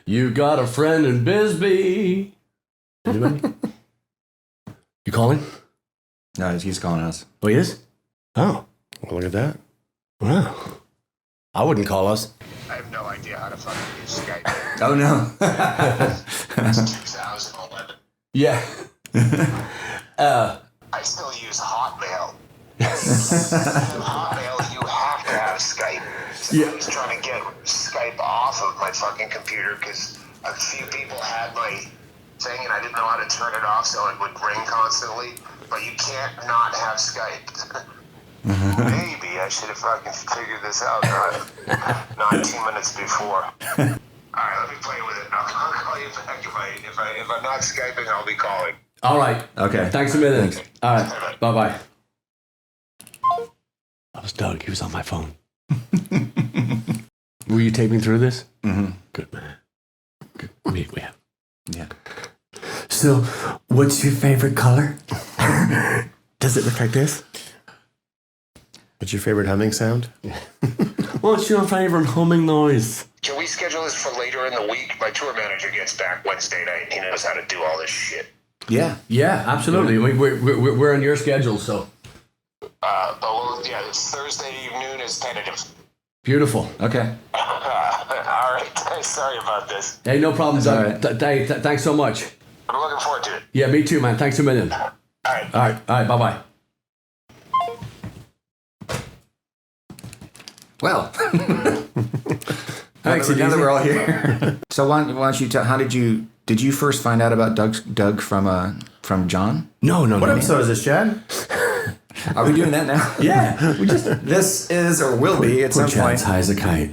You got a friend in Bisbee. Anybody? You calling? No, he's calling us. Oh, he is? Oh. Well, look at that. Wow. I wouldn't call us. I have no idea how to fucking use Skype. Oh, no. It's 2011. Yeah. I still use Hotmail. Hotmail, you have to have Skype. So I was trying to get Skype off of my fucking computer because a few people had my thing and I didn't know how to turn it off so it would ring constantly. But you can't not have Skype. Maybe I should have fucking figured this out not 2 minutes before. Alright, let me play with it. I'll call you back if I'm not Skyping, I'll be calling. All right. Okay. Thanks a million. Thanks. All right. Bye-bye. That was Doug. He was on my phone. Were you taping through this? Mm-hmm. Good, man. Good. We have. Yeah. So, what's your favorite color? Does it look like this? What's your favorite humming sound? What's your favorite humming noise? Can we schedule this for later in the week? My tour manager gets back Wednesday night. He knows how to do all this shit. Yeah. Yeah, absolutely. We're on your schedule, so. It's Thursday noon is tentative. Beautiful. Okay. All right. Sorry about this. Hey, no problem, Doug. All right. Thanks so much. I'm looking forward to it. Yeah, me too, man. Thanks a million. All right. All right. Bye-bye. Well. Thanks, now that we're all here. So why don't you tell? How did you first find out about Doug from John? No. What episode is this, Chad? Are we doing that now? Yeah, we just. This is or will be at some point. High as a kite.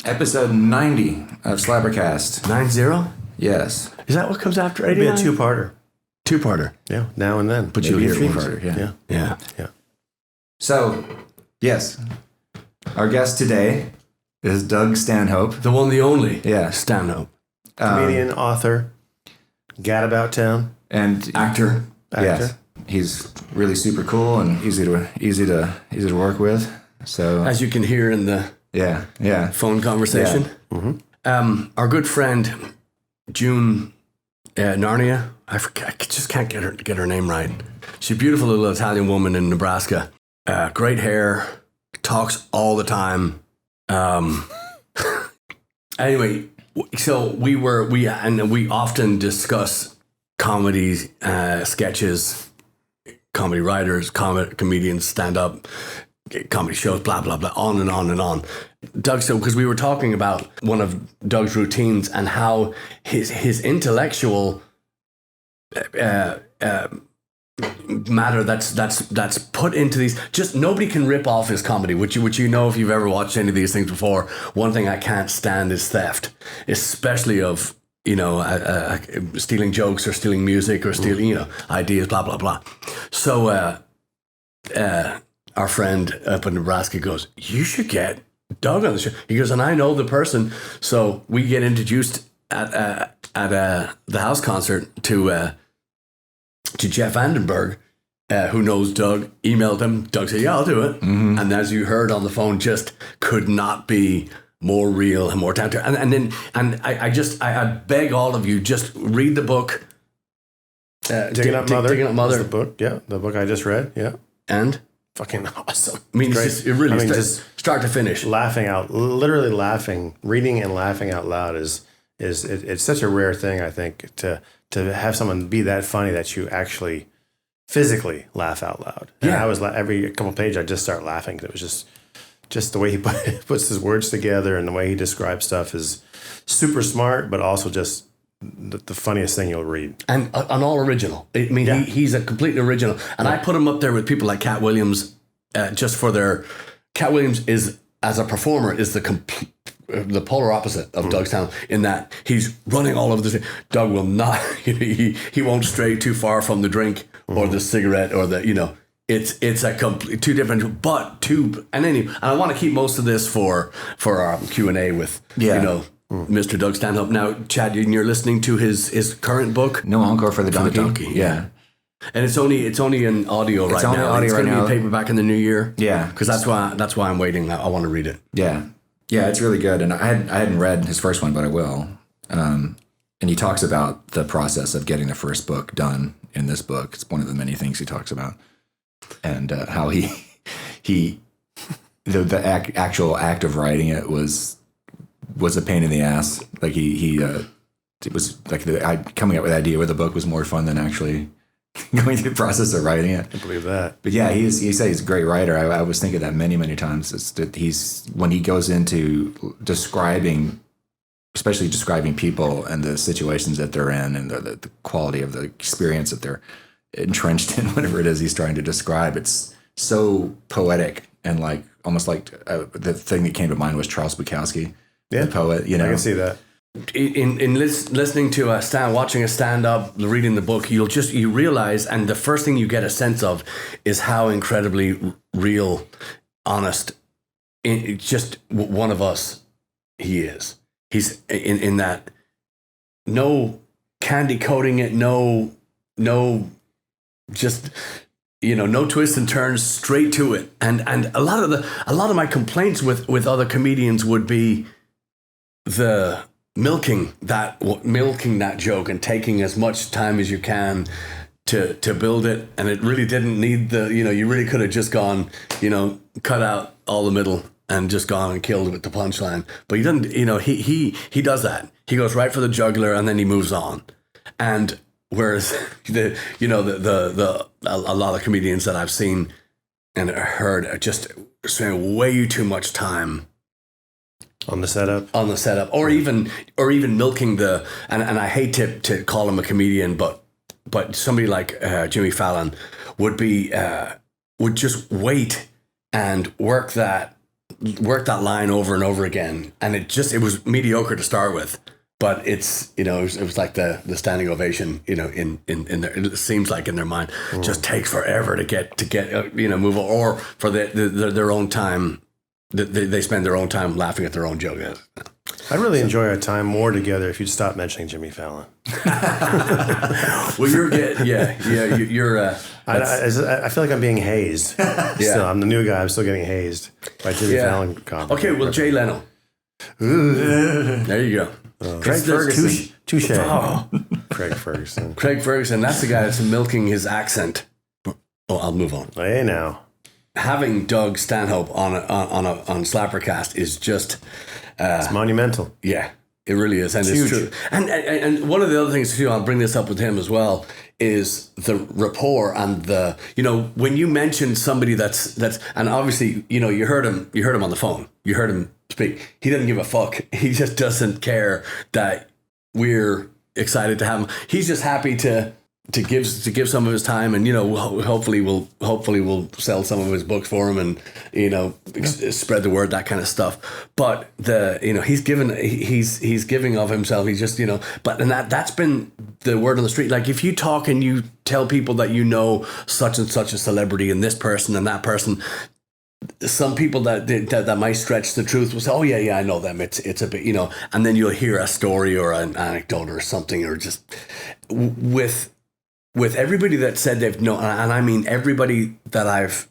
Episode 90 of SlapperCast. 90? Yes. Is that what comes after It'd be 89? a two-parter. Two-parter. Yeah, now and then. But you'll hear Maybe a it three-parter, first. yeah. Yeah. So, yes, our guest today is Doug Stanhope. The one, the only. Yeah. Stanhope. Comedian, author, gadabout town, And Actor. yes, he's really super cool and easy to work with. So As you can hear in the yeah. phone conversation. Our good friend, June Narnia. I just can't get her name right. She's a beautiful little Italian woman in Nebraska. Great hair. Talks all the time. Anyway, so we often discuss comedy sketches, comedy writers, comedians, stand up, comedy shows, blah blah blah, on and on and on. Doug, so because we were talking about one of Doug's routines and how his intellectual matter that's put into these, just nobody can rip off his comedy, which you know if you've ever watched any of these things before. One thing I can't stand is theft, especially of stealing jokes or stealing music or stealing ideas, blah blah blah. So our friend up in Nebraska goes, you should get Doug on the show. He goes, and I know the person, so we get introduced at the house concert to Jeff Vandenberg, who knows Doug, emailed him. Doug said, yeah, I'll do it. Mm-hmm. And as you heard on the phone, just could not be more real and more talented. And I beg all of you, just read the book. Digging Up Mother. Digging Up Mother. The book, yeah. The book I just read, yeah. And? Fucking awesome. I mean, it's just start to finish. Literally laughing, reading and laughing out loud is it's such a rare thing, I think, to have someone be that funny that you actually physically laugh out loud. And I was every couple of pages, I just start laughing because it was just the way he puts his words together and the way he describes stuff is super smart, but also just the funniest thing you'll read. And an all original. I mean, he's a completely original. And I put him up there with people like Cat Williams, just for their. Cat Williams is, as a performer, is the polar opposite of Doug Stanhope in that he's running all over the thing. Doug will not, he won't stray too far from the drink or the cigarette or the, it's a complete two different, and I want to keep most of this for our Q&A with, Mr. Doug Stanhope. Now, Chad, you're listening to his current book, No Encore for the Donkey. Yeah. And it's only in audio right now. It's going to be in paperback in the new year. Yeah, because that's why I'm waiting. I want to read it. Yeah, it's really good. And I hadn't read his first one, but I will. And he talks about the process of getting the first book done in this book. It's one of the many things he talks about. And how the actual act of writing it was a pain in the ass. Like it was like coming up with the idea with the book was more fun than actually going through the process of writing it. I believe that. But yeah, he said he's a great writer. I was thinking that many times. It's that when he goes into especially describing people and the situations that they're in and the quality of the experience that they're entrenched in, whatever it is he's trying to describe. It's so poetic and like almost like the thing that came to mind was Charles Bukowski, the poet. You know, I can see that. In listening to watching a stand-up, reading the book, you realize, and the first thing you get a sense of is how incredibly real, honest, just one of us he is. He's in that no candy coating it, no just no twists and turns, straight to it. And a lot of my complaints with other comedians would be the milking that joke and taking as much time as you can to build it, and it really didn't need you really could have just gone, cut out all the middle and just gone and killed it with the punchline. But he doesn't, he does that. He goes right for the jugular and then he moves on. And whereas a lot of comedians that I've seen and heard are just spending way too much time on the setup, or even milking and I hate to call him a comedian, but somebody like Jimmy Fallon would just wait and work that line over and over again, and it was mediocre to start with, but it's it was like the standing ovation in their, it seems like in their mind just takes forever to get move on, or for their own time. They spend their own time laughing at their own joke. I'd really enjoy our time more together if you'd stop mentioning Jimmy Fallon. Well, you're. I feel like I'm being hazed. Still, I'm the new guy. I'm still getting hazed by Jimmy Fallon comedy. Okay, well, Jay Leno. There you go. Craig Ferguson. Touche. Oh. Craig Ferguson. Craig Ferguson. That's the guy that's milking his accent. Oh, I'll move on. Hey, now. Having Doug Stanhope on SlapperCast is just it's monumental. Yeah, it really is, and it's huge. true. And one of the other things too, I'll bring this up with him as well, is the rapport and the when you mention somebody that's and obviously you heard him on the phone, you heard him speak. He doesn't give a fuck. He just doesn't care that we're excited to have him. He's just happy to give some of his time, and hopefully we'll sell some of his books for him, and spread the word, that kind of stuff. But he's giving of himself. He's just but that's been the word on the street. Like if you talk and you tell people that such and such a celebrity and this person and that person, some people that might stretch the truth will say, oh yeah I know them, it's a bit and then you'll hear a story or an anecdote or something, or just with everybody that said they've known, and I mean everybody that I've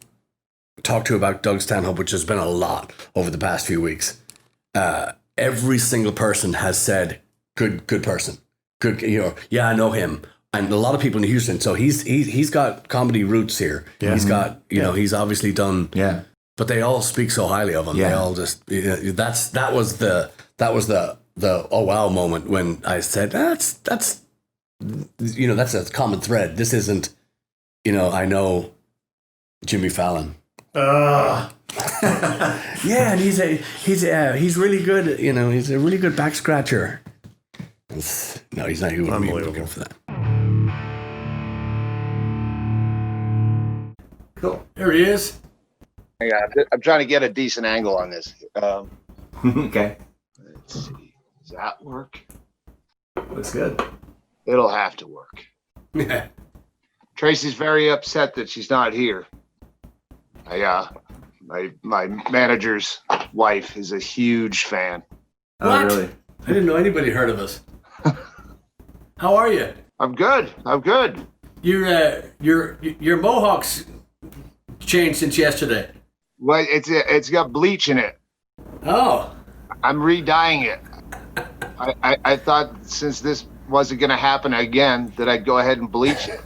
talked to about Doug Stanhope, which has been a lot over the past few weeks, every single person has said, good person, good, I know him. And a lot of people in Houston, so he's got comedy roots here. Yeah. He's got, he's obviously done, but they all speak so highly of him. Yeah. They all just, that was the oh wow moment when I said, that's a common thread. This isn't, I know Jimmy Fallon. Yeah, and he's really good. He's a really good back scratcher. No, he's not. He wouldn't be looking for that. Cool. There he is. Yeah, I'm trying to get a decent angle on this. Okay. Let's see. Does that work? Looks good. It'll have to work. Yeah. Tracy's very upset that she's not here. My manager's wife is a huge fan. What? Oh, really? I didn't know anybody heard of us. How are you? I'm good. Your mohawk's changed since yesterday. Well, it's got bleach in it. Oh. I'm re-dyeing it. I thought since this wasn't going to happen again that I'd go ahead and bleach it.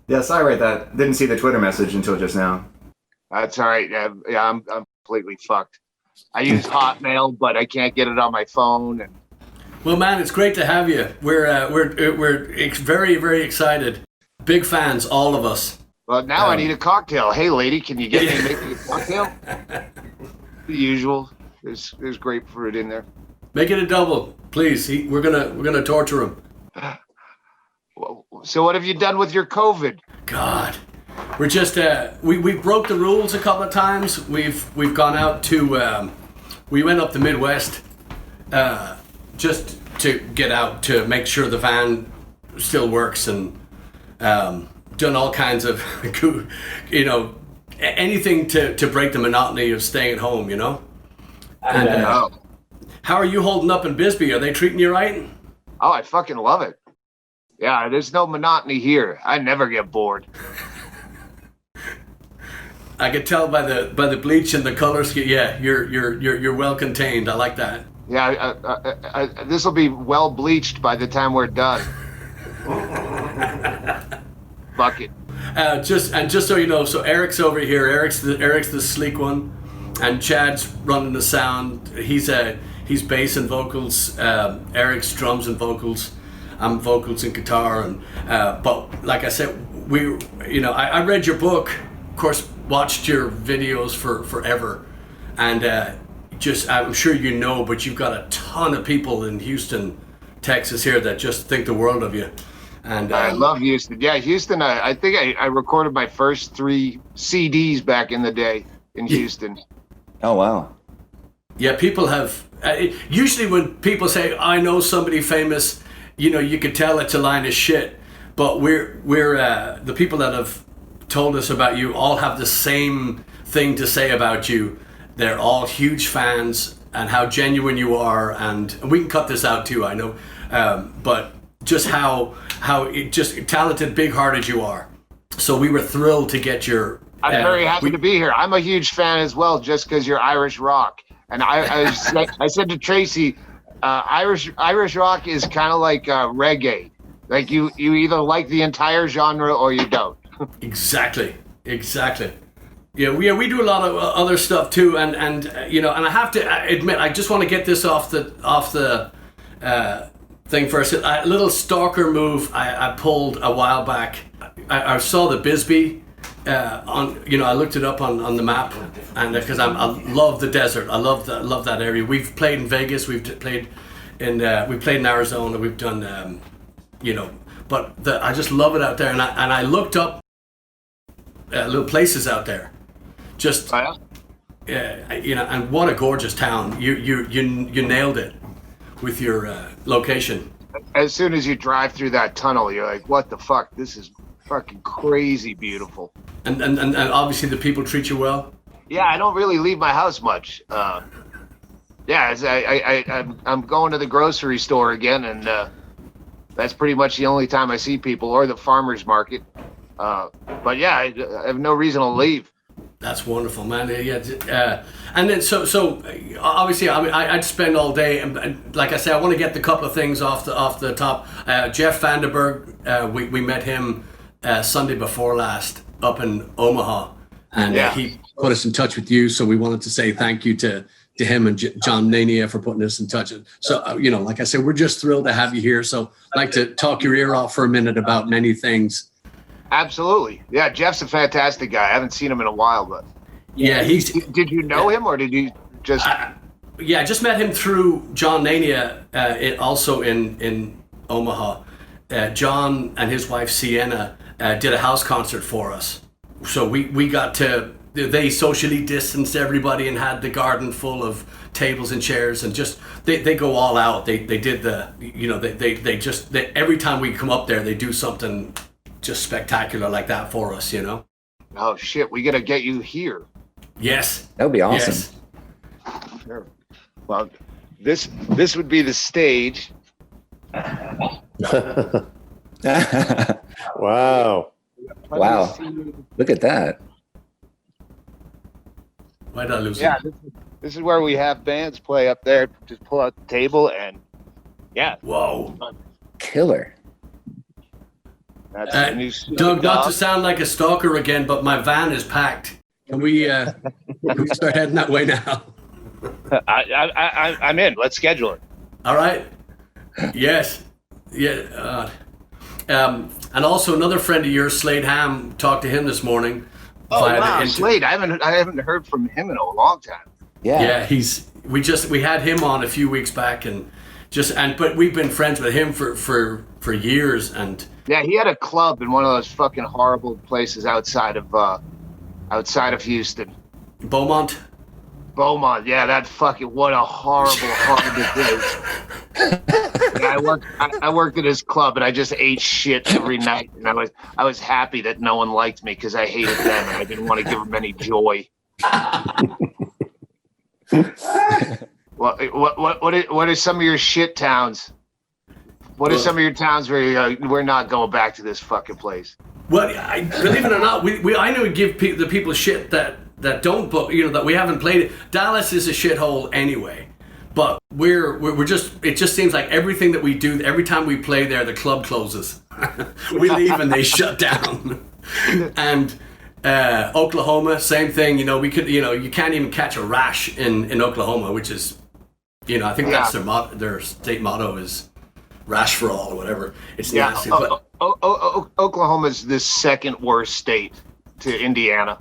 Yeah, sorry about that. Didn't see the Twitter message until just now. That's all right. Yeah, I'm completely fucked. I use Hotmail, but I can't get it on my phone. And well, man, it's great to have you. We're very, very excited. Big fans, all of us. Well, now I need a cocktail. Hey, lady, can you get me making a cocktail? The usual. There's grapefruit in there. Make it a double, please. We're gonna torture him. So what have you done with your COVID? God, we're just we broke the rules a couple of times. We've gone out to we went up the Midwest just to get out to make sure the van still works, and done all kinds of anything to break the monotony of staying at home, And how are you holding up in Bisbee? Are they treating you right? Oh, I fucking love it. Yeah, there's no monotony here. I never get bored. I could tell by the bleach and the color scheme. Yeah, you're well contained. I like that. Yeah, this will be well bleached by the time we're done. Bucket. Just so you know, so Eric's over here. Eric's the sleek one, and Chad's running the sound. He's bass and vocals. Eric's drums and vocals. I'm vocals and guitar, and but like I said, I read your book, of course, watched your videos for forever, and I'm sure but you've got a ton of people in Houston, Texas here that just think the world of you. And I love Houston. Yeah, Houston. I think I recorded my first 3 CDs back in the day in Houston. Oh wow. Yeah, people have. Usually, when people say I know somebody famous, you could tell it's a line of shit. But we're the people that have told us about you all have the same thing to say about you. They're all huge fans and how genuine you are, and we can cut this out too, I know. But just how just talented, big-hearted you are. So we were thrilled to get your. I'm very happy to be here. I'm a huge fan as well, just because you're Irish rock. And I said to Tracy, Irish rock is kind of like reggae. Like you either like the entire genre or you don't. Exactly. Yeah, we do a lot of other stuff too, and and I have to admit, I just want to get this off the thing first. A little stalker move I pulled a while back. I saw the Bisbee. I looked it up on the map, and because I love the desert, I love that area. We've played in Vegas, we played in Arizona, we've done, but I just love it out there, and I looked up little places out there, just and what a gorgeous town. You nailed it with your location. As soon as you drive through that tunnel, you're like, what the fuck? This is fucking crazy beautiful. And obviously the people treat you well. Yeah, I don't really leave my house much. I'm going to the grocery store again, and that's pretty much the only time I see people, or the farmer's market. But yeah, I have no reason to leave. That's wonderful, man. Yeah, and then so obviously, I mean, I'd spend all day, and like I said, I want to get the couple of things off the top. Jeff Vandenberg, we met him Sunday before last up in Omaha, and he put us in touch with you. So we wanted to say thank you to him and John Nania for putting us in touch. So like I said, we're just thrilled to have you here. So I'd like to talk your ear off for a minute about many things. Absolutely. Yeah, Jeff's a fantastic guy. I haven't seen him in a while, but yeah, Did you know him, or did you just? I just met him through John Nania, also in Omaha. John and his wife Sienna did a house concert for us, so we got to. They socially distanced everybody and had the garden full of tables and chairs, and just they go all out. They did they every time we come up there, they do something just spectacular like that for us, Oh shit, we gotta get you here. Yes, that would be awesome. Yes. Sure. Well, this would be the stage. Wow. Look at that. Why did I lose Yeah, it? This is where we have bands play up there. Just pull out the table and yeah. Whoa. Killer. That's the new Doug, not to sound like a stalker again, but my van is packed. Can we start heading that way now? I'm in. Let's schedule it. All right. Yes. Yeah. And also another friend of yours, Slade Ham, talked to him this morning. Oh wow, Slade! I haven't heard from him in a long time. Yeah. Yeah. We had him on a few weeks back, but we've been friends with him for years, and yeah, he had a club in one of those fucking horrible places outside of Houston. Beaumont. Yeah, that fucking what a horrible place. Yeah, I worked at his club and I just ate shit every night, and I was happy that no one liked me because I hated them and I didn't want to give them any joy. What are some of your shit towns? What are some of your towns where we're not going back to this fucking place? Well, believe it or not, I know we give the people shit that don't book, that we haven't played it. Dallas is a shithole anyway, but we're just, it just seems like everything that we do, every time we play there, the club closes. We leave and they shut down. And Oklahoma, same thing. We could, you can't even catch a rash in Oklahoma, which is, I think that's their state motto is rash for all or whatever. It's nasty. But Oklahoma's the second worst state to Indiana.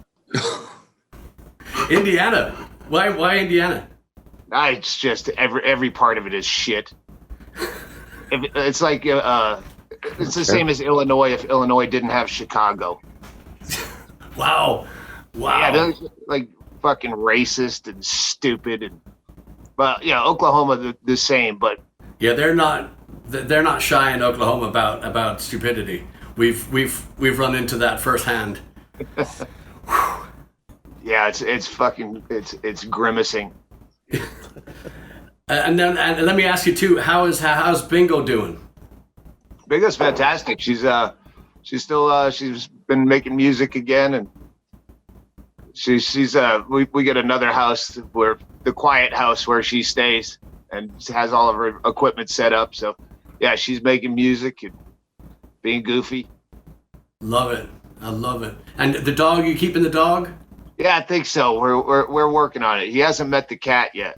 Indiana? Why Indiana? It's just every part of it is shit. It's like it's the same as Illinois if Illinois didn't have Chicago. Wow. Yeah, they're like fucking racist and stupid, but yeah, Oklahoma the same. But yeah, they're not shy in Oklahoma about stupidity. We've run into that firsthand. Yeah, it's grimacing. And let me ask you too, how's Bingo doing? Bingo's fantastic. She's still she's been making music again, and we get another house where the quiet house where she stays and has all of her equipment set up. So yeah, she's making music and being goofy. Love it. I love it. And the dog, you keeping the dog? Yeah, I think so. We're working on it. He hasn't met the cat yet.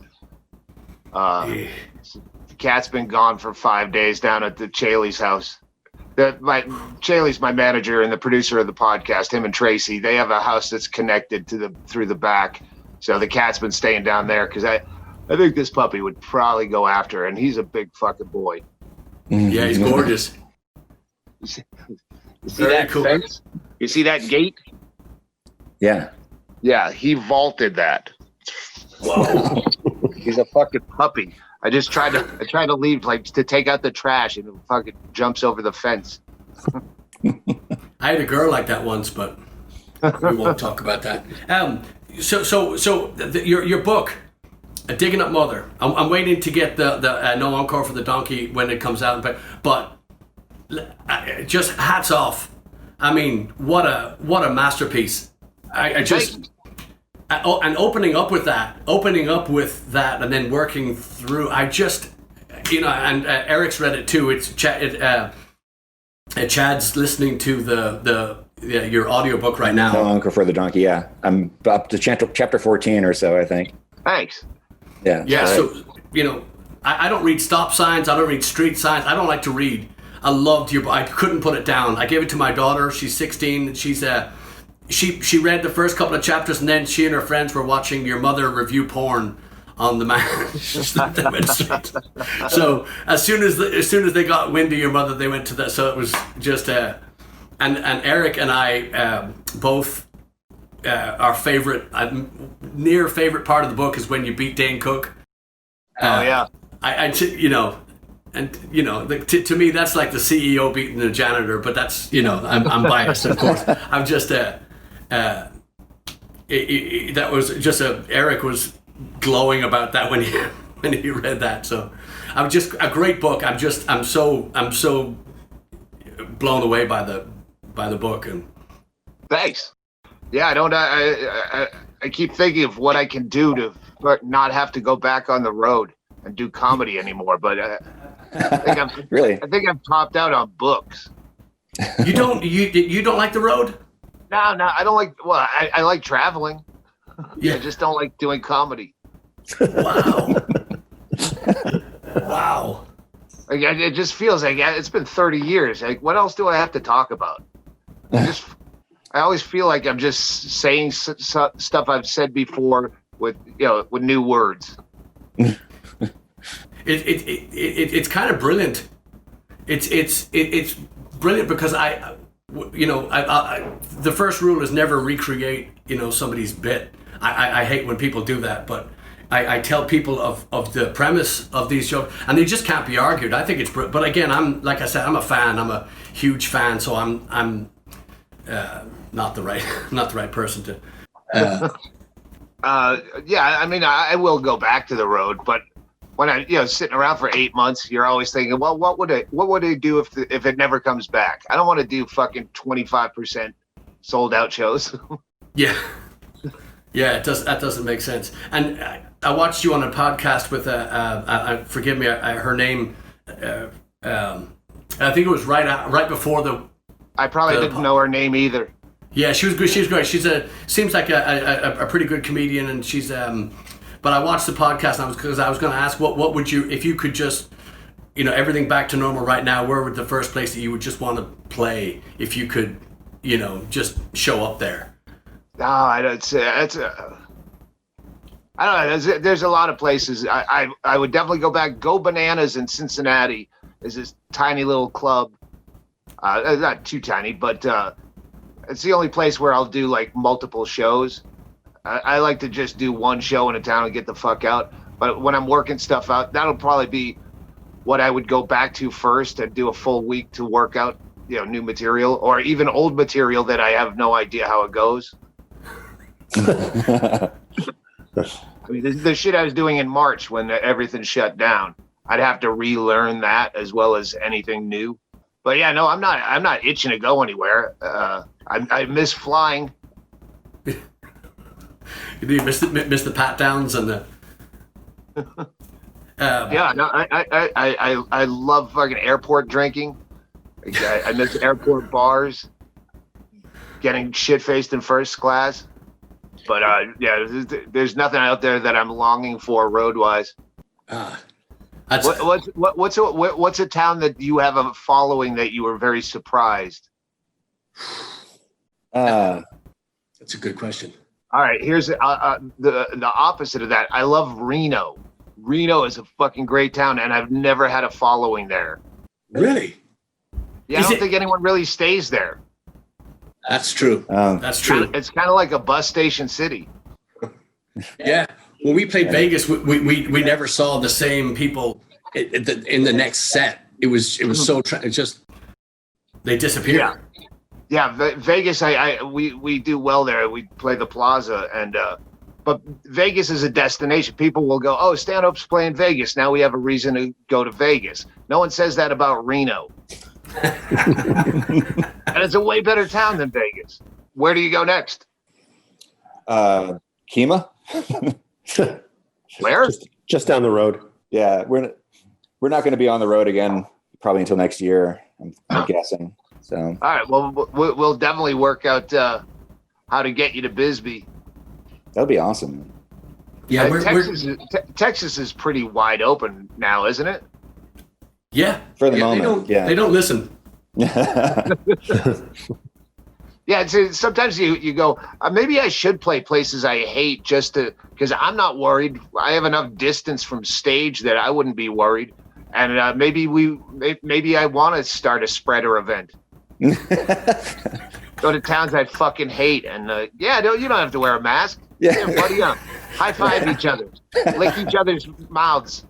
The cat's been gone for 5 days down at the Chaley's house. Chaley's my manager and the producer of the podcast. Him and Tracy, they have a house that's connected through the back. So the cat's been staying down there because I think this puppy would probably go after her, and he's a big fucking boy. Yeah, he's gorgeous. You see that fence? You see that gate? Yeah. Yeah, he vaulted that. Whoa. He's a fucking puppy. I tried to leave to take out the trash, and it fucking jumps over the fence. I had a girl like that once, but we won't talk about that. Your book, A Digging Up Mother. I'm waiting to get the no Encore for the Donkey when it comes out, but just hats off. I mean, what a masterpiece. And opening up with that, and then working through. And Eric's read it too. It's Chad's listening to your audiobook right now. No Encore for the Donkey. Yeah, I'm up to chapter 14 or so, I think. Thanks. Yeah. Yeah. So I don't read stop signs. I don't read street signs. I don't like to read. I loved your book. I couldn't put it down. I gave it to my daughter. She's 16. She read the first couple of chapters, and then she and her friends were watching your mother review porn on the So as soon as they got wind of your mother, they went to that. So it was just and Eric and I both our favorite, near favorite part of the book is when you beat Dane Cook. Oh yeah. To me that's like the CEO beating the janitor, but that's I'm biased, of course. I'm just that was just Eric was glowing about that when he read that. So I'm just a great book. I'm so blown away by the book. And thanks. Yeah, I keep thinking of what I can do to not have to go back on the road and do comedy anymore. But I think I've topped out on books. You don't like the road? No, I don't like. Well, I like traveling. Yeah. I just don't like doing comedy. Wow. Wow. Like, it just feels like it's been 30 years. Like, what else do I have to talk about? I always feel like I'm just saying stuff I've said before with new words. It's kind of brilliant. It's brilliant because I the first rule is never recreate somebody's bit. I hate when people do that, but I tell people of the premise of these shows, and they just can't be argued. I think it's but again, I'm like I said, I'm a fan. I'm a huge fan, so I'm not the right person to. Yeah, I mean, I will go back to the road, but when I sitting around for 8 months, you're always thinking, well, what would I do if it never comes back? I don't want to do fucking 25% sold out shows. Yeah. Yeah, that doesn't make sense. And I watched you on a podcast with forgive me, her name. I think it was right before the. I probably didn't know her name either. Yeah, she was good. She's great. Seems like a pretty good comedian, and she's. But I watched the podcast, and I was going to ask what would you, if you could just, everything back to normal right now, where would the first place that you would just want to play if you could, just show up there? No, I don't say it's. I don't know. There's a lot of places. I would definitely go back. Go Bananas in Cincinnati is this tiny little club. Not too tiny, but it's the only place where I'll do like multiple shows. I like to just do one show in a town and get the fuck out. But when I'm working stuff out, that'll probably be what I would go back to first and do a full week to work out, new material or even old material that I have no idea how it goes. I mean, the shit I was doing in March when everything shut down, I'd have to relearn that as well as anything new. But yeah, no, I'm not itching to go anywhere. I miss flying. You miss the pat downs and the. Yeah, no, I love fucking airport drinking. I miss airport bars, getting shit faced in first class. But yeah, there's nothing out there that I'm longing for road wise. What's a town that you have a following that you were very surprised? That's a good question. All right, here's the opposite of that. I love Reno. Reno is a fucking great town, and I've never had a following there. Really? Yeah, I don't think anyone really stays there. That's true. That's true. It's kind of like a bus station city. Yeah. When we played Vegas, we never saw the same people in the next set. It was so they disappeared. Yeah, Vegas. We do well there. We play the Plaza, and but Vegas is a destination. People will go, "Oh, Stanhope's playing Vegas. Now we have a reason to go to Vegas." No one says that about Reno. And it's a way better town than Vegas. Where do you go next? Kima. Where? Just down the road. Yeah, we're not going to be on the road again probably until next year. I'm guessing. So. All right. Well, we'll definitely work out how to get you to Bisbee. That'd be awesome. Yeah, Texas is pretty wide open now, isn't it? Yeah. For the moment. They don't listen. Yeah, sometimes you go, maybe I should play places I hate just because I'm not worried. I have enough distance from stage that I wouldn't be worried. And maybe I want to start a spreader event. Go to towns I fucking hate. And you don't have to wear a mask. Yeah, buddy up. High five each other. Lick each other's mouths.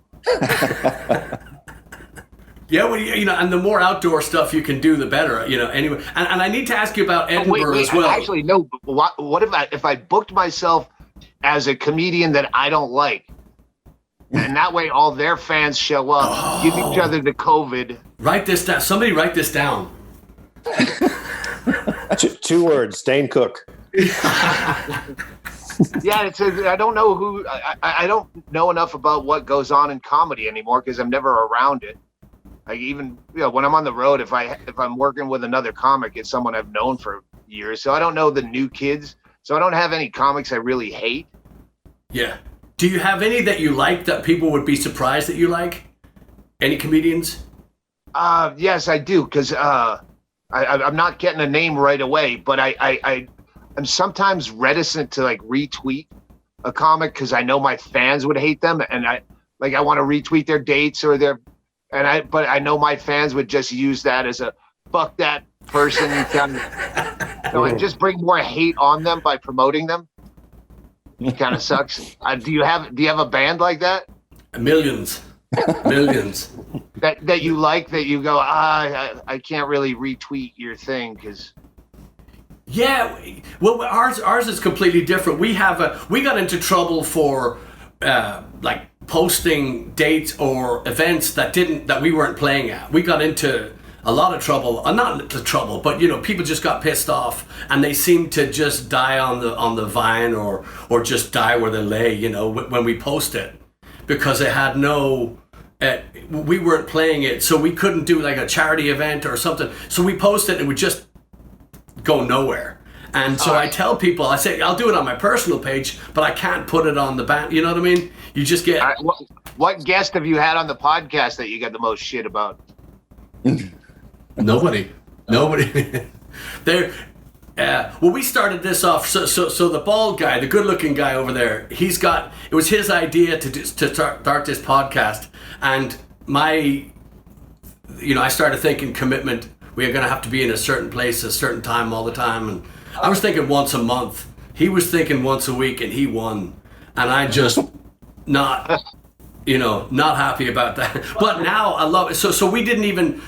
Yeah, well, and the more outdoor stuff you can do, the better. Anyway, and I need to ask you about Edinburgh as well. Actually, no. What if I booked myself as a comedian that I don't like, and that way all their fans show up, give each other the COVID. Write this down. Somebody write this down. 2 words: Dane Cook. Yeah, I don't know who. I don't know enough about what goes on in comedy anymore because I'm never around it. Like even when I'm on the road, if I'm working with another comic, it's someone I've known for years. So I don't know the new kids. So I don't have any comics I really hate. Yeah. Do you have any that you like that people would be surprised that you like? Any comedians? Yes, I do. Because I'm not getting a name right away, but I'm sometimes reticent to like retweet a comic because I know my fans would hate them, and I want to retweet their dates or but I know my fans would just use that as a fuck that person. So I just bring more hate on them by promoting them. It kind of sucks. Do you have a band like that? Millions. that you like, that you go, I can't really retweet your thing because. Yeah, well, ours is completely different. We got into trouble for like posting dates or events that we weren't playing at. We got into a lot of trouble, not into trouble, but people just got pissed off and they seemed to just die on the vine or just die where they lay. When we post it, because it had no. We weren't playing it, so we couldn't do like a charity event or something. So we post it and it would just go nowhere. And so I tell people, I say, I'll do it on my personal page, but I can't put it on the band. You know what I mean? You just get... What guest have you had on the podcast that you got the most shit about? Nobody. Well, we started this off, so the bald guy, the good-looking guy over there, it was his idea to start this podcast, and I started thinking commitment. We are going to have to be in a certain place, a certain time all the time, and I was thinking once a month. He was thinking once a week, and he won, and I just not happy about that. But now I love it. So we didn't even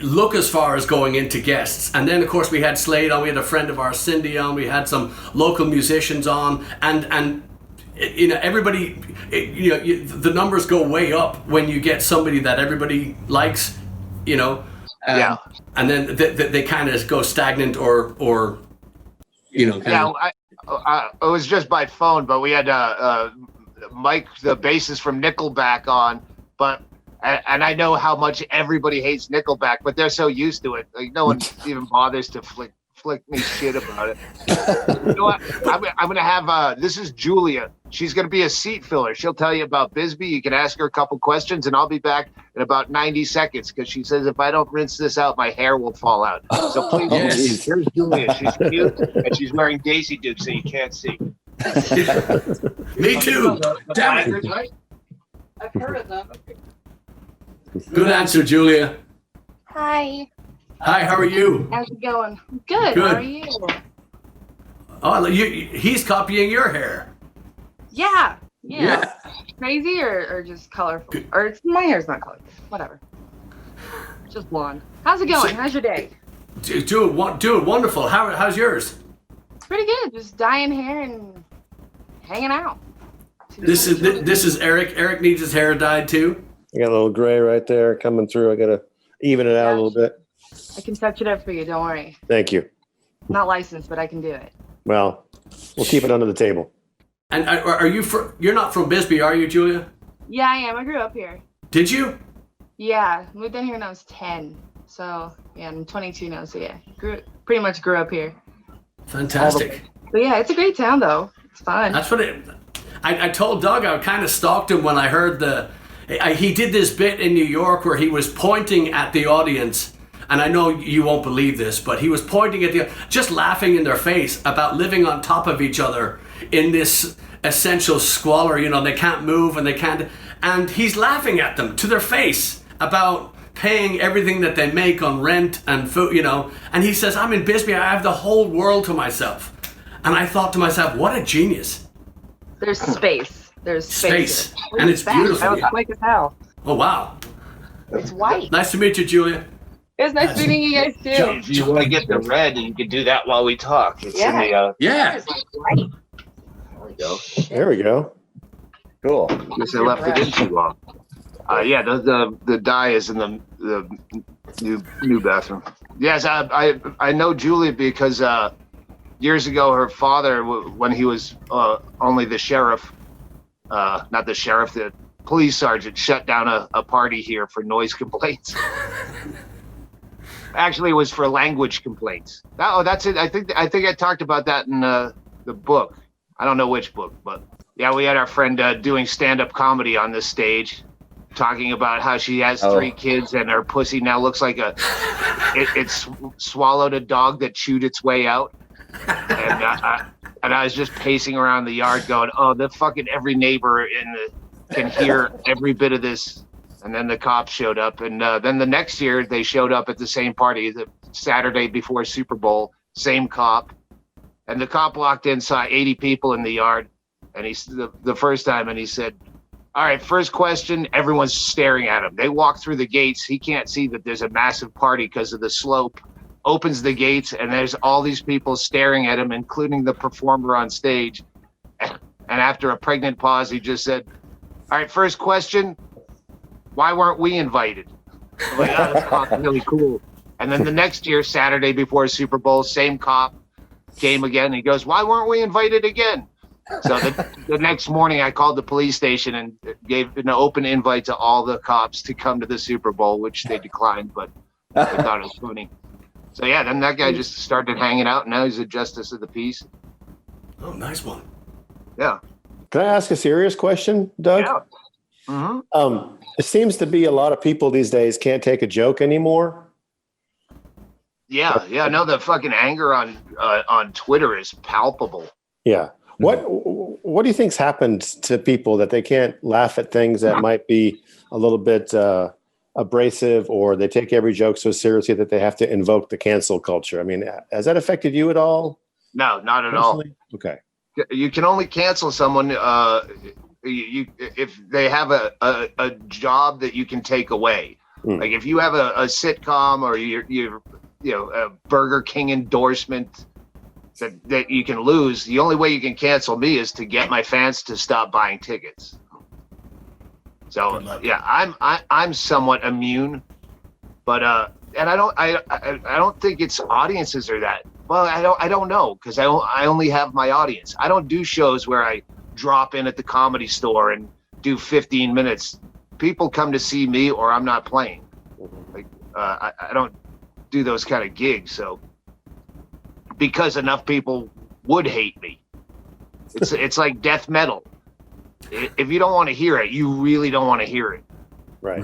look as far as going into guests, and then of course we had Slade on, we had a friend of ours, Cindy, on, we had some local musicians on, and everybody, the numbers go way up when you get somebody that everybody likes, yeah, and then they kind of go stagnant or it was just by phone, but we had Mike, the bassist from Nickelback, on, but. And I know how much everybody hates Nickelback, but they're so used to it. Like no one even bothers to flick me shit about it. You know what? I'm gonna have this is Julia. She's gonna be a seat filler. She'll tell you about Bisbee. You can ask her a couple questions, and I'll be back in about 90 seconds because she says if I don't rinse this out, my hair will fall out. So please, here's Julia. She's cute and she's wearing Daisy Dukes, so you can't see. Me too. Damn it. I've heard of them. Good answer, Julia. Hi. Hi, how are you? How's it going? Good. Good. How are you? Oh, he's copying your hair. Yeah. Crazy or just colorful? Or my hair's not colorful. Whatever. Just blonde. How's it going? How's your day? Doing wonderful. How's yours? Pretty good. Just dyeing hair and hanging out. This is Eric. Eric needs his hair dyed too. I got a little gray right there coming through. I got to even it out a little bit. I can touch it up for you. Don't worry. Thank you. Not licensed, but I can do it. Well, we'll keep it under the table. And are you you're not from Bisbee, are you, Julia? Yeah, I am. I grew up here. Did you? Yeah, moved in here when I was 10. So yeah, I'm 22 now. So yeah, pretty much grew up here. Fantastic. But yeah, it's a great town though. It's fun. That's what I told Doug. I kind of stalked him when I heard he did this bit in New York where he was pointing at the audience, and I know you won't believe this, but he was pointing at just laughing in their face about living on top of each other in this essential squalor. They can't move and he's laughing at them to their face about paying everything that they make on rent and food, and he says, I'm in Bisbee, I have the whole world to myself. And I thought to myself, what a genius. There's space. There's space. And it's beautiful. That was quick as hell. Oh, wow. It's white. Nice to meet you, Julia. It was nice meeting you guys, too. If you want to get the red, you can do that while we talk. It's in the, yeah. Right. There we go. There we go. Cool. Guess I left it in too long. Yeah, the dye is in the new bathroom. Yes, I know Julia because years ago, her father, when he was only the sheriff, not the sheriff, the police sergeant, shut down a party here for noise complaints. Actually, it was for language complaints. That's it. I think I talked about that in the book. I don't know which book, but yeah, we had our friend doing stand-up comedy on this stage, talking about how she has 3 kids and her pussy now looks like it's swallowed a dog that chewed its way out. And I was just pacing around the yard going, oh, the fucking every neighbor can hear every bit of this. And then the cops showed up. And then the next year they showed up at the same party, the Saturday before Super Bowl, same cop. And the cop walked in, saw 80 people in the yard. And the first time, and he said, all right, first question, everyone's staring at him. They walk through the gates. He can't see that there's a massive party because of the slope. Opens the gates, and there's all these people staring at him, including the performer on stage. And after a pregnant pause, he just said, all right, first question, why weren't we invited? I'm like, oh, that's really cool. And then the next year, Saturday before Super Bowl, same cop came again. He goes, why weren't we invited again? So the next morning, I called the police station and gave an open invite to all the cops to come to the Super Bowl, which they declined, but I thought it was funny. So yeah, then that guy just started hanging out, and now he's a justice of the peace. Oh, nice one. Yeah. Can I ask a serious question, Doug? Yeah. Mm-hmm. It seems to be a lot of people these days can't take a joke anymore. Yeah. No, the fucking anger on Twitter is palpable. Yeah. What do you think's happened to people that they can't laugh at things that might be a little bit abrasive, or they take every joke so seriously that they have to invoke the cancel culture? I mean, has that affected you at all? No, not at all. Okay. You can only cancel someone if they have a job that you can take away. Like if you have a sitcom or you're a Burger King endorsement that you can lose, the only way you can cancel me is to get my fans to stop buying tickets. So yeah, I'm somewhat immune, but and I don't think it's audiences are that. Well, I don't know, because I only have my audience. I don't do shows where I drop in at the Comedy Store and do 15 minutes. People come to see me, or I'm not playing. Like I don't do those kind of gigs. So because enough people would hate me, it's like death metal. If you don't want to hear it, you really don't want to hear it. Right.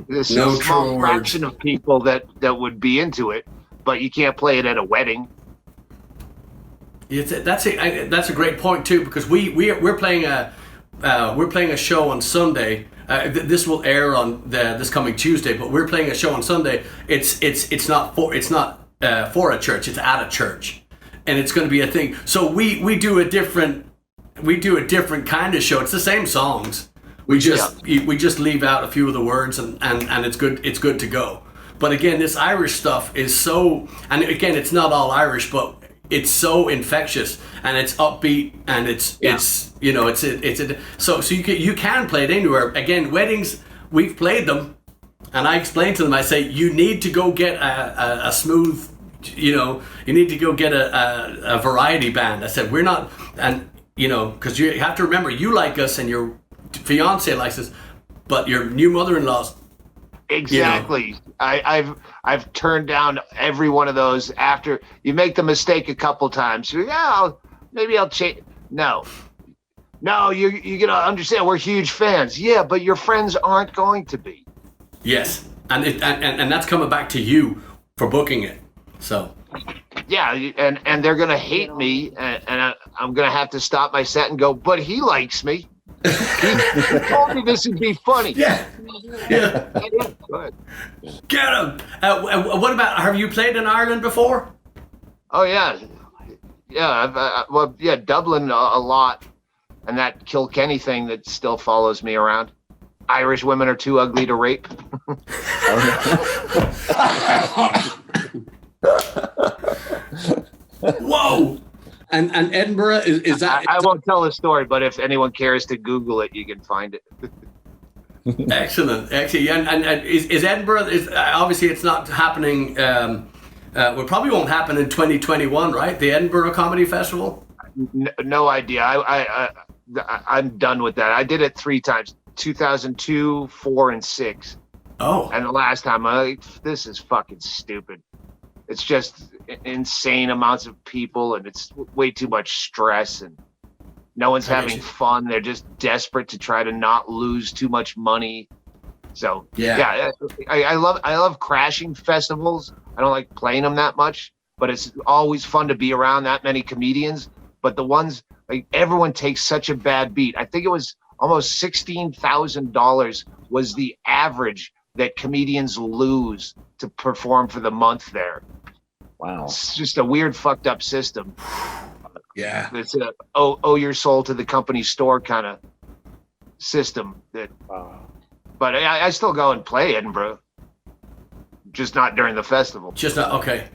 There's a small fraction of people that would be into it, but you can't play it at a wedding. That's a great point too, because we're playing a show on Sunday. This will air on this coming Tuesday, but we're playing a show on Sunday. It's not for a church. It's at a church, and it's going to be a thing. So we do a different kind of show. It's the same songs. We just leave out a few of the words, and it's good to go. But again, this Irish stuff is so, and again, it's not all Irish, but it's so infectious, and it's upbeat, and so you can play it anywhere. Again, weddings, we've played them, and I explained to them, I say, you need to go get a smooth, you need to go get a variety band. I said, we're not, and because you have to remember, you like us and your fiance likes us, but your new mother-in-law's. Exactly. I've turned down every one of those after you make the mistake a couple times. Maybe I'll change. No, you're gonna understand. We're huge fans. Yeah, but your friends aren't going to be. Yes, and that's coming back to you for booking it. So. Yeah, and they're gonna hate me, and I'm gonna have to stop my set and go, but he likes me. He told me this would be funny. Yeah. Get him. What about? Have you played in Ireland before? Oh yeah. Dublin a lot, and that Kilkenny thing that still follows me around. Irish women are too ugly to rape. Whoa! And Edinburgh is that? I won't tell the story, but if anyone cares to Google it, you can find it. Excellent. And is Edinburgh? Obviously it's not happening Well, probably won't happen in 2021, right? The Edinburgh Comedy Festival. No idea. I'm done with that. I did it 3 times: 2002, 4, and 6. Oh, And the last time, I'm like, this is fucking stupid. It's just insane amounts of people, and it's way too much stress, and no one's having fun. They're just desperate to try to not lose too much money. So yeah, I love crashing festivals. I don't like playing them that much, but it's always fun to be around that many comedians. But the ones, like, everyone takes such a bad beat. I think it was almost $16,000 was the average that comedians lose to perform for the month there. Wow. It's just a weird, fucked up system. yeah. It's a owe your soul to the company store kind of system. That, but I still go and play Edinburgh, just not during the festival. Just not okay.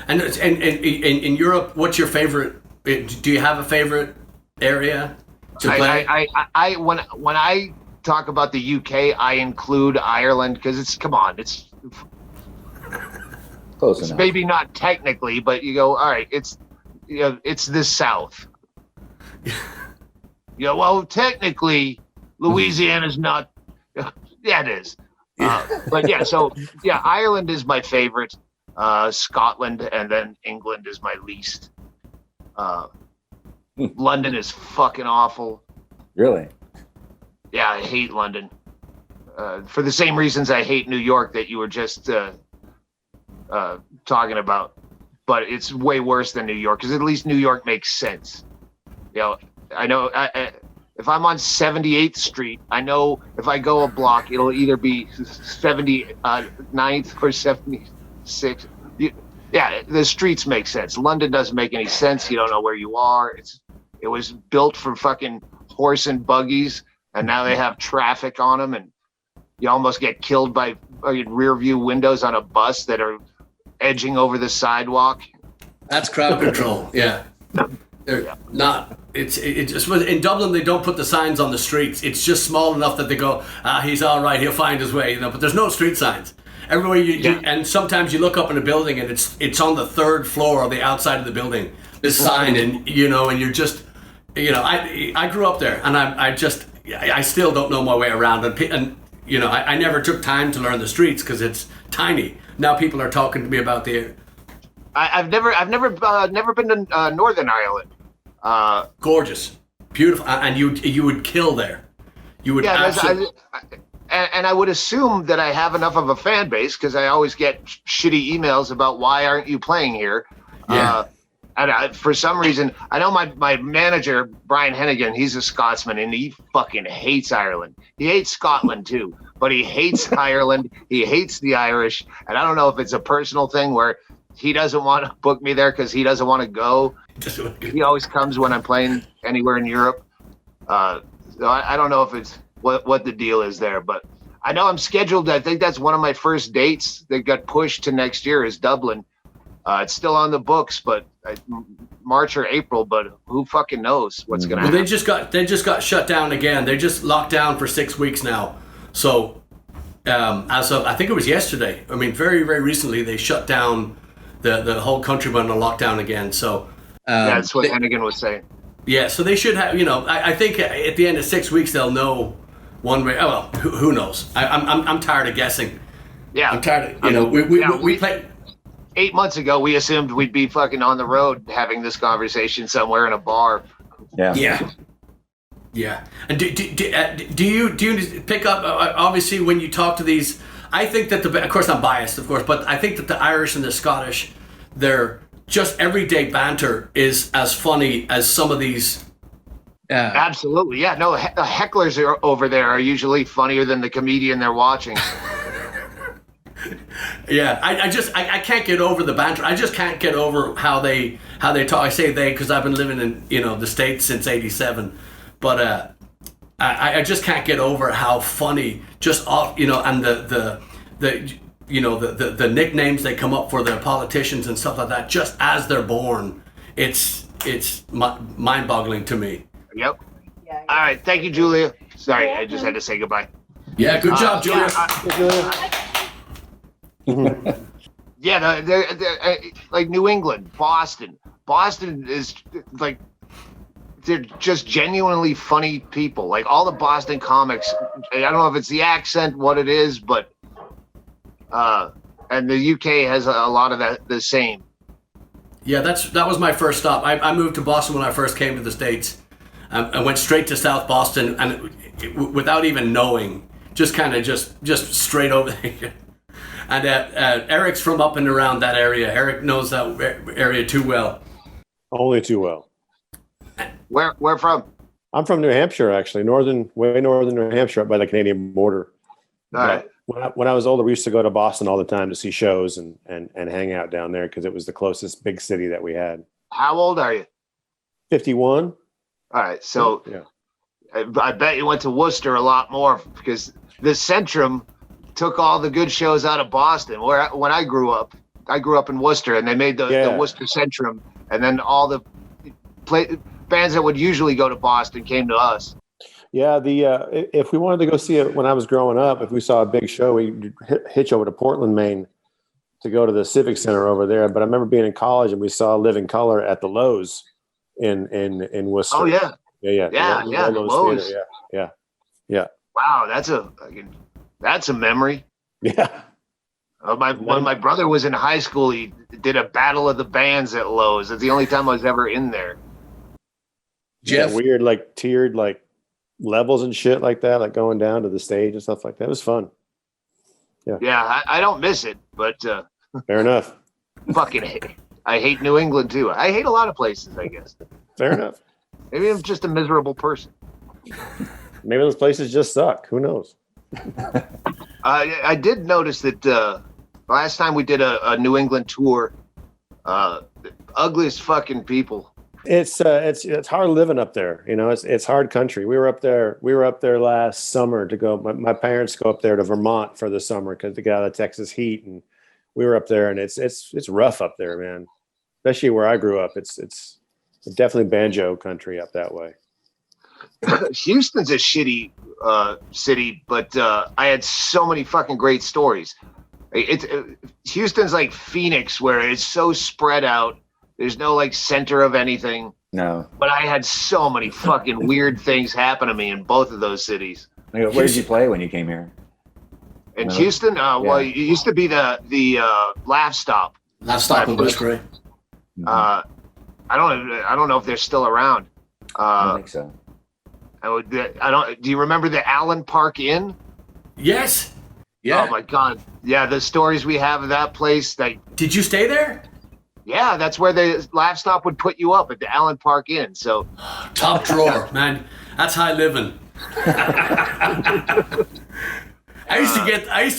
And in Europe, what's your favorite? Do you have a favorite area to play? I when I talk about the UK, I include Ireland because it's Close enough. maybe not technically, but you go, all right, it's the South. Well, technically, Louisiana's not. Yeah, it is. But yeah, Ireland is my favorite. Scotland, and then England is my least. London is fucking awful. Really? Yeah, I hate London. For the same reasons I hate New York that you were just talking about. But it's way worse than New York, because at least New York makes sense. I know if I'm on 78th Street, I know if I go a block, it'll either be 79th or 76th. Yeah, the streets make sense. London doesn't make any sense. You don't know where you are. It was built for fucking horse and buggies, and now they have traffic on them, and you almost get killed by rear view windows on a bus that are edging over the sidewalk. That's crowd control. Yeah. They're not. It's just in Dublin they don't put the signs on the streets. It's just small enough that they go, he's all right, he'll find his way. But there's no street signs. Everywhere you and sometimes you look up in a building and it's on the 3rd floor or the outside of the building. This sign, and you're just, I grew up there, and I still don't know my way around, and I never took time to learn the streets because it's tiny. Now people are talking to me about the. I've never been to Northern Ireland. Gorgeous, beautiful, and you would kill there. You would absolutely. And I would assume that I have enough of a fan base because I always get shitty emails about why aren't you playing here. Yeah. And for some reason, I know my manager, Brian Hennigan, he's a Scotsman, and he fucking hates Ireland. He hates Scotland too, but he hates Ireland. He hates the Irish. And I don't know if it's a personal thing where he doesn't want to book me there because he doesn't want to go. He always comes when I'm playing anywhere in Europe. So I don't know if it's what the deal is there, but I know I'm scheduled. I think that's one of my first dates that got pushed to next year is Dublin. It's still on the books, but March or April, but who fucking knows what's going to happen. They just got shut down again. They just locked down for 6 weeks now. So as of, I think it was yesterday, I mean, very, very recently, they shut down the whole country, went on lockdown again. So that's what Hennigan was saying. Yeah, so they should have, I think at the end of 6 weeks, they'll know one way. Oh, well, who knows? I'm tired of guessing. Yeah. I'm tired of, we play. 8 months ago, we assumed we'd be fucking on the road having this conversation somewhere in a bar. Yeah. And do you pick up, obviously, when you talk to these, I think that of course I'm biased, of course, but I think that the Irish and the Scottish, their just everyday banter is as funny as some of these. Absolutely. Yeah. No, the hecklers over there are usually funnier than the comedian they're watching. Yeah, I can't get over the banter. I just can't get over how they talk. I say they because I've been living in the States since '87, but I just can't get over how funny just off and the nicknames they come up for the politicians and stuff like that just as they're born. It's mind-boggling to me. Yep. Yeah. All right, thank you, Julia. Sorry, I just had to say goodbye. Yeah, good job, Julia. Yeah, they're like New England, Boston. Boston is like, they're just genuinely funny people. Like all the Boston comics, I don't know if it's the accent, what it is, but and the UK has a lot of that the same. Yeah, that was my first stop. I moved to Boston when I first came to the States. I went straight to South Boston, and without even knowing, just straight over there. And Eric's from up and around that area. Eric knows that area too well. Only too well. Where from? I'm from New Hampshire, actually, way northern New Hampshire, up by the Canadian border. All right. When I was older, we used to go to Boston all the time to see shows and hang out down there because it was the closest big city that we had. How old are you? 51. All right, so yeah. I bet you went to Worcester a lot more because the Centrum took all the good shows out of Boston. When I grew up in Worcester, and they made the Worcester Centrum, and then all the bands that would usually go to Boston came to us. Yeah, if we wanted to go see it when I was growing up, if we saw a big show, we'd hitch over to Portland, Maine, to go to the Civic Center over there. But I remember being in college and we saw Living Color at the Lowe's in Worcester. Oh yeah, yeah. Lowe's. Yeah. Wow, that's a memory. Yeah. When my brother was in high school, he did a battle of the bands at Lowe's. It's the only time I was ever in there. Jeff, weird like tiered like levels and shit like that, like going down to the stage and stuff like that. It was fun. Yeah, I don't miss it, but fair enough. I hate New England too. I hate a lot of places, I guess. Fair enough. Maybe I'm just a miserable person. Maybe those places just suck. Who knows? I did notice that last time we did a New England tour, the ugliest fucking people. It's hard living up there. You know, it's hard country. We were up there last summer to go. My parents go up there to Vermont for the summer because they got out of Texas heat, and we were up there, and it's rough up there, man. Especially where I grew up. It's definitely banjo country up that way. Houston's a shitty city, but I had so many fucking great stories. Houston's like Phoenix, where it's so spread out. There's no like center of anything. No. But I had so many fucking weird things happen to me in both of those cities. Where did you play when you came here? In Houston? Well, it used to be the Laugh Stop. Laugh Stop in Bisbee. I don't know if they're still around. I don't think so. Do you remember the Allen Park Inn? Yes. Yeah. Oh my God. Yeah, the stories we have of that place. Did you stay there? Yeah, that's where the Laugh Stop would put you up at the Allen Park Inn. So top drawer, man. That's high living. I used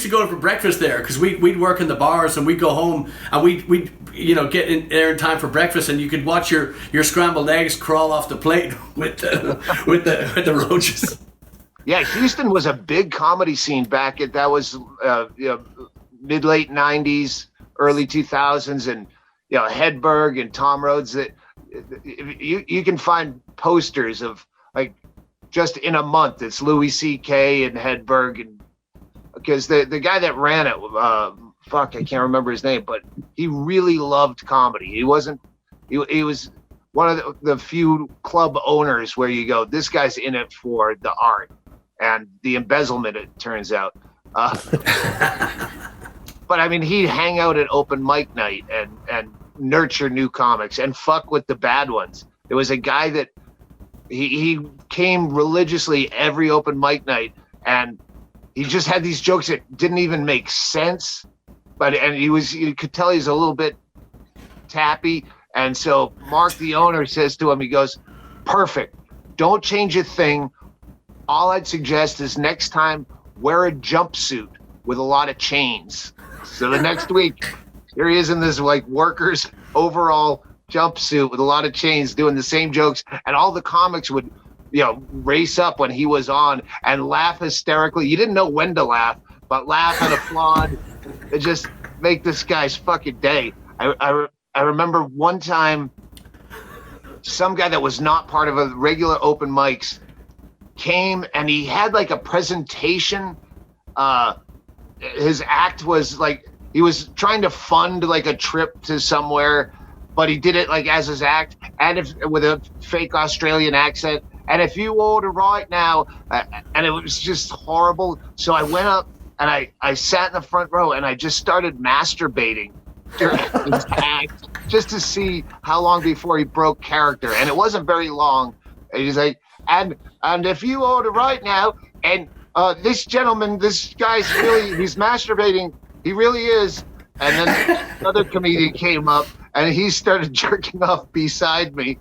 to go for breakfast there because we'd work in the bars and we'd go home and we'd get in there in time for breakfast, and you could watch your scrambled eggs crawl off the plate with the roaches. Yeah, Houston was a big comedy scene back at that was mid late 90s. Early 2000s, and Hedberg and Tom Rhodes. That you can find posters of like just in a month. It's Louis C.K. and Hedberg, and because the guy that ran it, I can't remember his name, but he really loved comedy. He was one of the few club owners where you go, this guy's in it for the art and the embezzlement. It turns out. But I mean, he'd hang out at open mic night and nurture new comics and fuck with the bad ones. There was a guy that he came religiously every open mic night, and he just had these jokes that didn't even make sense. And you could tell he's a little bit tappy. And so Mark, the owner, says to him, he goes, "Perfect. Don't change a thing. All I'd suggest is next time wear a jumpsuit with a lot of chains." So the next week, here he is in this like workers overall jumpsuit with a lot of chains doing the same jokes. And all the comics would, race up when he was on and laugh hysterically. You didn't know when to laugh, but laugh and applaud. It just make this guy's fucking day. I remember one time some guy that was not part of a regular open mics came and he had like a presentation. His act was like he was trying to fund like a trip to somewhere, but he did it like as his act and with a fake Australian accent. And if you order right now, and it was just horrible. So I went up and I sat in the front row and I just started masturbating during his act just to see how long before he broke character. And it wasn't very long. And he's like, and if you order right now, and this gentleman, this guy's he's masturbating. He really is. And then another comedian came up and he started jerking off beside me.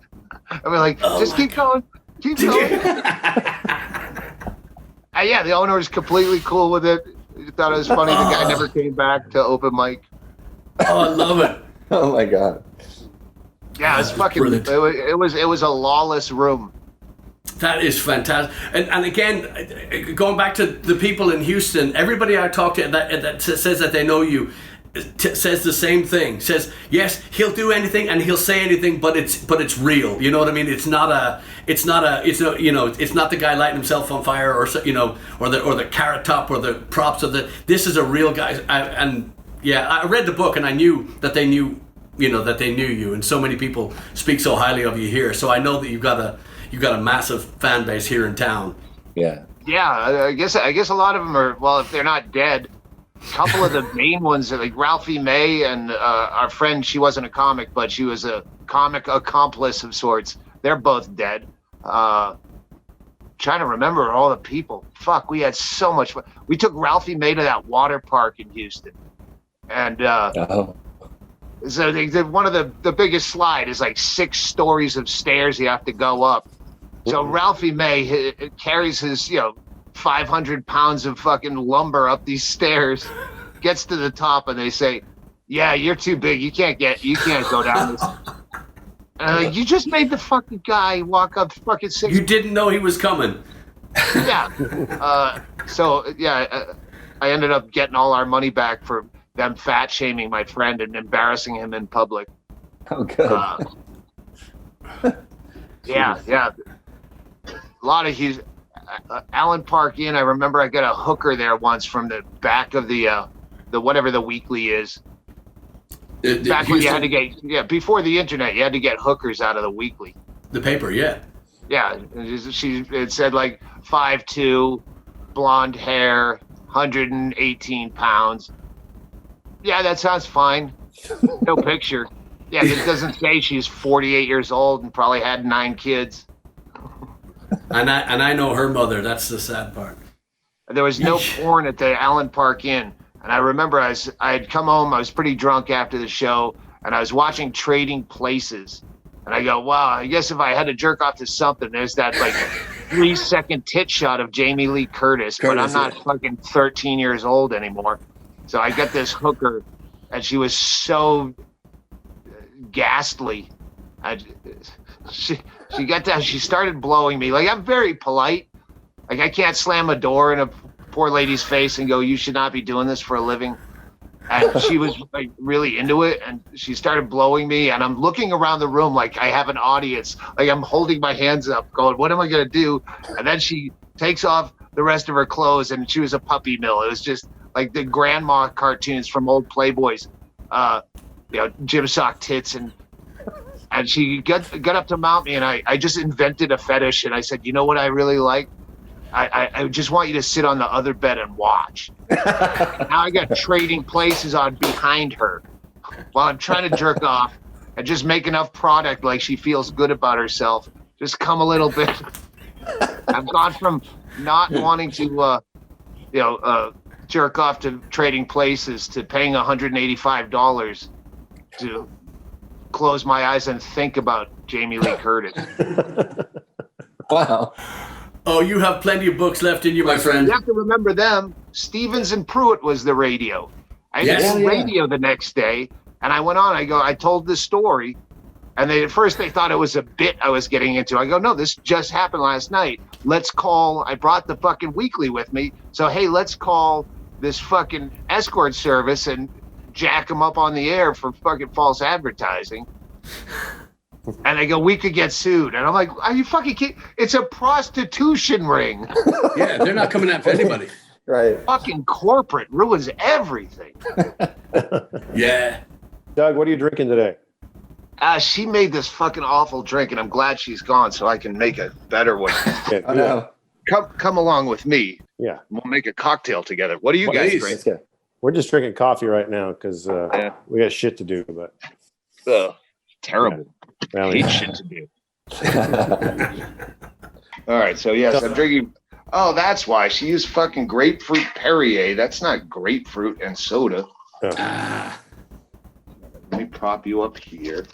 And we're like, just keep going. Keep going. Yeah, the owner was completely cool with it. He thought it was funny. The guy never came back to open mic. Oh, I love it. Oh my God. Yeah, it's fucking. It was a lawless room. That is fantastic. And again, going back to the people in Houston, everybody I talk to that says that they know you says the same thing. Says, yes, he'll do anything and he'll say anything, but it's real. You know what I mean? It's not the guy lighting himself on fire or the carrot top or the props of this is a real guy. I read the book and I knew that they knew you, and so many people speak so highly of you here. So I know that you've got a massive fan base here in town. Yeah. Yeah, I guess a lot of them are, well, if they're not dead. A couple of the main ones are like Ralphie May and our friend, she wasn't a comic, but she was a comic accomplice of sorts. They're both dead. Trying to remember all the people. Fuck, we had so much fun. We took Ralphie May to that water park in Houston. And so one of the biggest slide is like 6 stories of stairs you have to go up. So Ralphie May carries his, 500 pounds of fucking lumber up these stairs, gets to the top, and they say, yeah, you're too big. You can't go down this. And you just made the fucking guy walk up fucking 6. You didn't know he was coming. Yeah. I ended up getting all our money back for them fat shaming my friend and embarrassing him in public. Oh, good. Yeah. A lot of Allen Park Inn. I remember I got a hooker there once from the back of the whatever the weekly is. Back when you had to get before the internet, you had to get hookers out of the weekly. The paper, yeah. Yeah, it said like 5'2", blonde hair, 118 pounds. Yeah, that sounds fine. No picture. Yeah, it doesn't say she's 48 years old and probably had 9 kids. And I know her mother. That's the sad part. There was no porn at the Allen Park Inn. And I remember I had come home. I was pretty drunk after the show. And I was watching Trading Places. And I go, wow, I guess if I had to jerk off to something, there's that like 3-second tit shot of Jamie Lee Curtis. But I'm not fucking 13 years old anymore. So I got this hooker. And she was so ghastly. She got down. She started blowing me. Like, I'm very polite. Like, I can't slam a door in a poor lady's face and go, you should not be doing this for a living. And she was like really into it. And she started blowing me. And I'm looking around the room like I have an audience. Like, I'm holding my hands up going, what am I going to do? And then she takes off the rest of her clothes. And she was a puppy mill. It was just like the grandma cartoons from old Playboys. Gym sock tits and she got up to mount me, and I just invented a fetish, and I said, you know what I really like? I just want you to sit on the other bed and watch. Now I got Trading Places on behind her while I'm trying to jerk off and just make enough product like she feels good about herself. Just come a little bit. I've gone from not wanting to, jerk off to Trading Places to paying $185 to close my eyes and think about Jamie Lee Curtis. Wow. Oh, you have plenty of books left in you, my friend. You have to remember them. Stevens and Pruitt was the radio. I did radio the next day, and I went on. I told this story, and at first they thought it was a bit I was getting into. I go, no, this just happened last night. Let's call. I brought the fucking weekly with me. So, hey, let's call this fucking escort service and jack them up on the air for fucking false advertising. And they go, we could get sued. And I'm like, are you fucking kidding? It's a prostitution ring. Yeah, they're not coming after anybody. Right. Fucking corporate ruins everything. Yeah. Doug, what are you drinking today? She made this fucking awful drink, and I'm glad she's gone so I can make a better one. Yeah, Oh no. Come along with me. Yeah. We'll make a cocktail together. What do you guys drink? Let's go. We're just drinking coffee right now because we got shit to do. But Ugh, terrible. well, Hate shit to do. All right, so yes, I'm drinking. Oh, that's why she used fucking grapefruit Perrier. That's not grapefruit and soda. Let me prop you up here.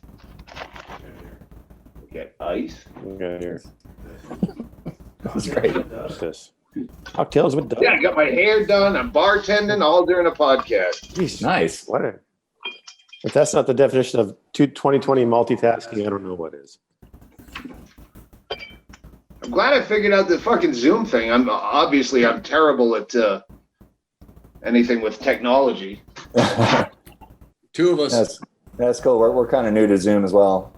Get ice. okay, here. That's great. What's this? Cocktails with Doug. Yeah, I got my hair done. I'm bartending all during a podcast. Jeez, Nice. what if that's not the definition of 2020 multitasking, I don't know what is. I'm glad I figured out the fucking Zoom thing. I'm terrible at anything with technology. Two of us. That's cool. We're kind of new to Zoom as well.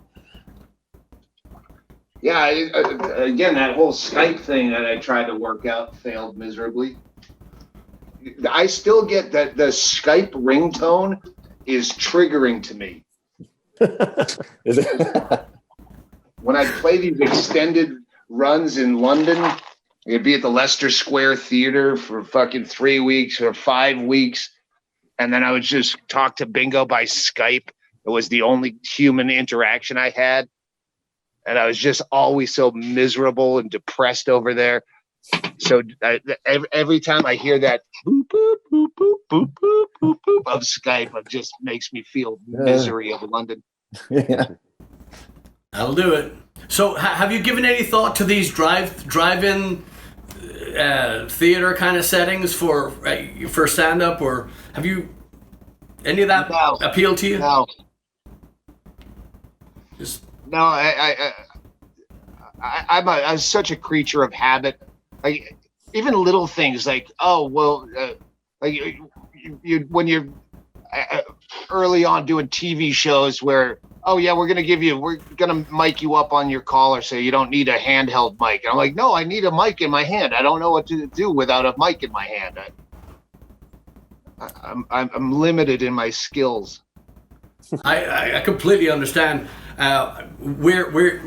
Yeah, again, that whole Skype thing that I tried to work out failed miserably. I still get that the Skype ringtone is triggering to me. Is it? When I play these extended runs in London, I'd be at the Leicester Square Theater for fucking 3 weeks or 5 weeks, and then I would just talk to Bingo by Skype. It was the only human interaction I had. And I was just always so miserable and depressed over there. So every time I hear that boop, boop, boop, boop, boop, boop, boop, boop of Skype, it just makes me feel misery of London. Yeah. That'll do it. So have you given any thought to these drive-in theater kind of settings for stand-up, or have you any of that appeal to you? No. Just... No, I'm such a creature of habit. Like even little things like, oh well, like you when you're early on doing TV shows where, oh yeah, we're gonna mic you up on your collar so you don't need a handheld mic. And I'm like, no, I need a mic in my hand. I don't know what to do without a mic in my hand. I'm limited in my skills. I completely understand. We're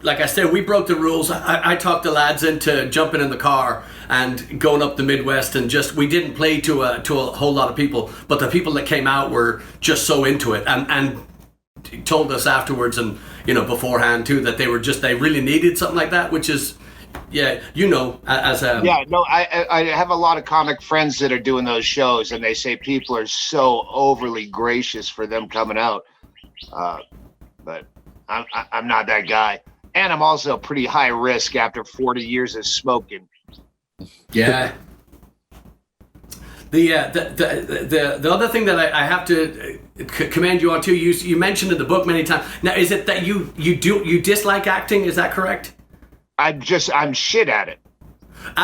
like I said, we broke the rules. I talked the lads into jumping in the car and going up the Midwest, and we didn't play to a whole lot of people, but the people that came out were just so into it and told us afterwards and beforehand too that they really needed something like that, which is I have a lot of comic friends that are doing those shows, and they say people are so overly gracious for them coming out. But I'm not that guy, and I'm also pretty high risk after 40 years of smoking. Yeah. The other thing that I have to commend you on too, you mentioned in the book many times. Now, is it that you dislike acting? Is that correct? I'm shit at it.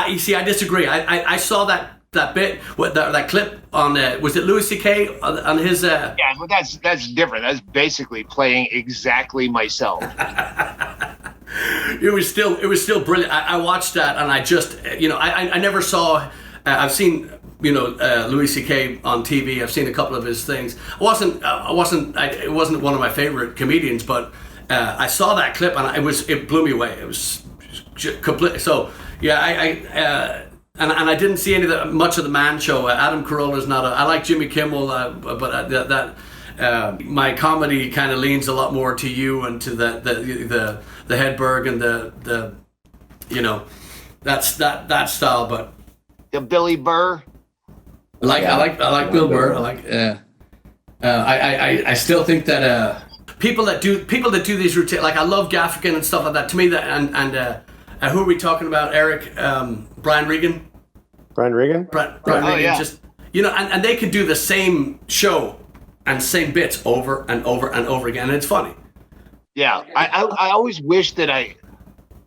You see, I disagree. I saw that bit, that clip on was it Louis C.K. on his? Yeah, but that's different. That's basically playing exactly myself. It was still brilliant. I watched that, and I just I never saw. I've seen Louis C.K. on TV. I've seen a couple of his things. It wasn't one of my favorite comedians, but I saw that clip and it blew me away. It was completely so. Yeah, and I didn't see much of the Man Show. Adam Carolla's not. I like Jimmy Kimmel, but my comedy kind of leans a lot more to you and to the Hedberg and the that style. But the Billy Burr. I like Bill Burr. I still think that people that do these routines, like I love Gaffigan and stuff like that. To me, that and who are we talking about? Eric, Brian Regan. Brian Regan. Brian Regan. Yeah. Just and they could do the same show and same bits over and over and over again, and it's funny. Yeah, I always wish that I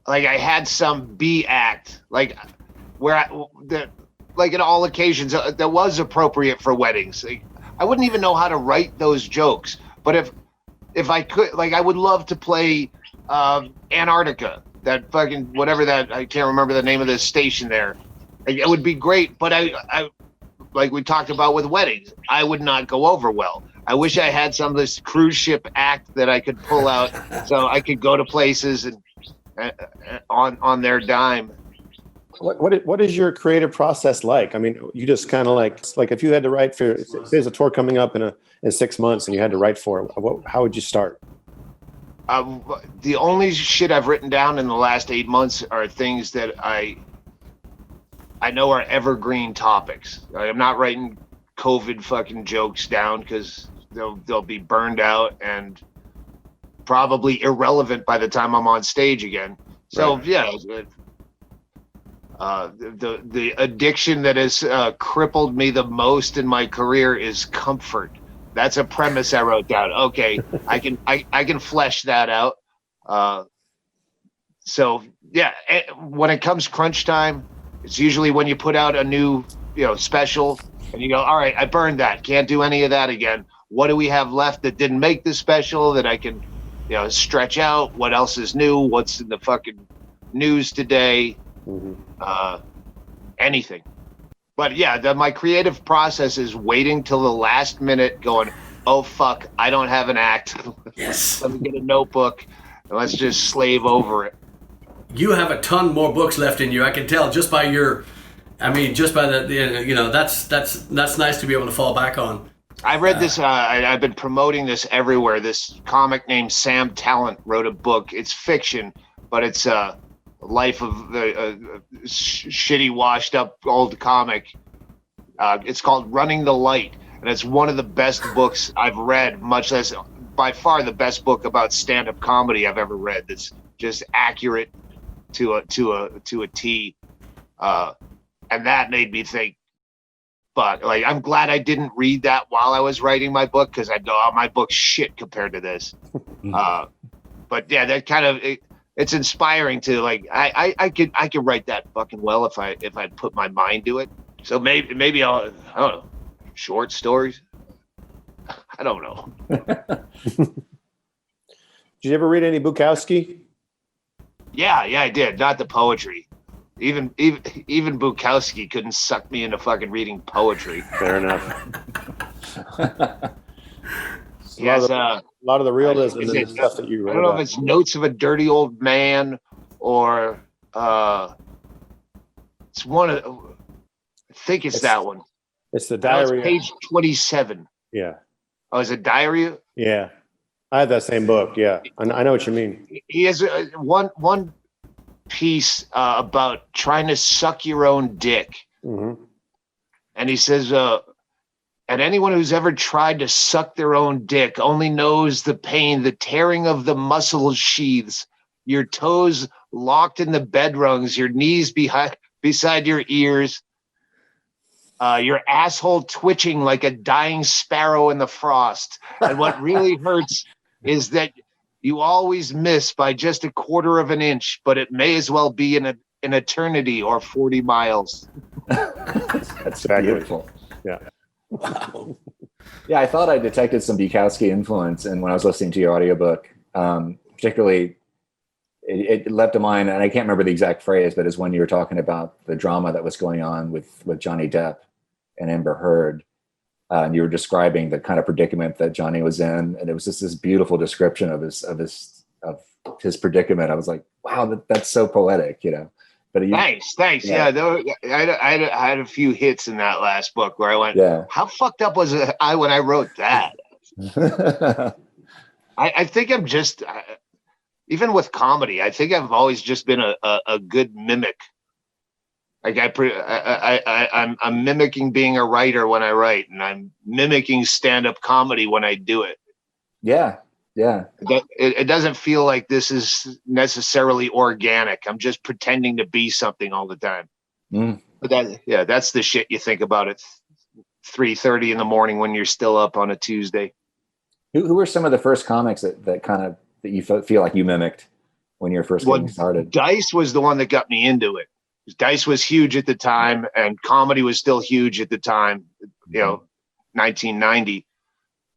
had some B act like where like at all occasions that was appropriate for weddings. Like, I wouldn't even know how to write those jokes, but if I could, I would love to play Antarctica, that fucking whatever that, I can't remember the name of the station there, It would be great, but I like we talked about with weddings, I would not go over well. I wish I had some of this cruise ship act that I could pull out so I could go to places and on their dime. What is your creative process like? I mean, you just kind of like if you had to write for, if there's a tour coming up in 6 months and you had to write for it, how would you start? The only shit I've written down in the last 8 months are things that I know are evergreen topics. I'm not writing COVID fucking jokes down because they'll be burned out and probably irrelevant by the time I'm on stage again. So right. Yeah, the addiction that has crippled me the most in my career is comfort. That's a premise I wrote down. Okay, I can flesh that out. So yeah, when it comes crunch time, it's usually when you put out a new special and you go, all right, I burned that. Can't do any of that again. What do we have left that didn't make the special that I can stretch out? What else is new? What's in the fucking news today? Mm-hmm. Anything. But yeah, my creative process is waiting till the last minute going, oh fuck, I don't have an act. Yes. Let me get a notebook and let's just slave over it. You have a ton more books left in you. I can tell just by that's nice to be able to fall back on. I read this. I've been promoting this everywhere. This comic named Sam Talent wrote a book. It's fiction, but it's a life of the shitty, washed up old comic. It's called Running the Light, and it's one of the best books I've read. Much less, by far, the best book about stand-up comedy I've ever read. That's just accurate to a T, and that made me think. But like, I'm glad I didn't read that while I was writing my book because I know my book's shit compared to this. But yeah, that kind of it's inspiring to like I could write that fucking well if I put my mind to it. So maybe I don't know, short stories. I don't know. Did you ever read any Bukowski? Yeah, I did. Not the poetry. Even Bukowski couldn't suck me into fucking reading poetry. Fair enough. He has a lot of the realism and the stuff that you read. I don't know if it's Notes of a Dirty Old Man or it's one of. I think it's that one. It's the diary. It's page 27. Yeah. Oh, is it diary? Yeah, I have that same book. Yeah, I know what you mean. He has one piece about trying to suck your own dick. Mm-hmm. And he says, and anyone who's ever tried to suck their own dick only knows the pain, the tearing of the muscle sheaths, your toes locked in the bed rungs, your knees beside your ears, your asshole twitching like a dying sparrow in the frost. And what really hurts is that you always miss by just 1/4 of an inch, but it may as well be an eternity or 40 miles. That's beautiful. Yeah. Wow. Yeah, I thought I detected some Bukowski influence, and when I was listening to your audiobook, particularly, it leapt to mind, and I can't remember the exact phrase, but it's when you were talking about the drama that was going on with Johnny Depp and Amber Heard. And you were describing the kind of predicament that Johnny was in, and it was just this beautiful description of his predicament. I was like, "Wow, that's so poetic," But thanks. Yeah, I had a few hits in that last book where I went, "How fucked up was I when I wrote that?" I think I'm just, even with comedy, I think I've always just been a good mimic. Like I'm mimicking being a writer when I write, and I'm mimicking stand-up comedy when I do it. Yeah. It doesn't feel like this is necessarily organic. I'm just pretending to be something all the time. But that's the shit you think about at 3:30 in the morning when you're still up on a Tuesday. Who were some of the first comics that you feel like you mimicked when you were first getting started? Dice was the one that got me into it. Dice was huge at the time, and comedy was still huge at the time, 1990.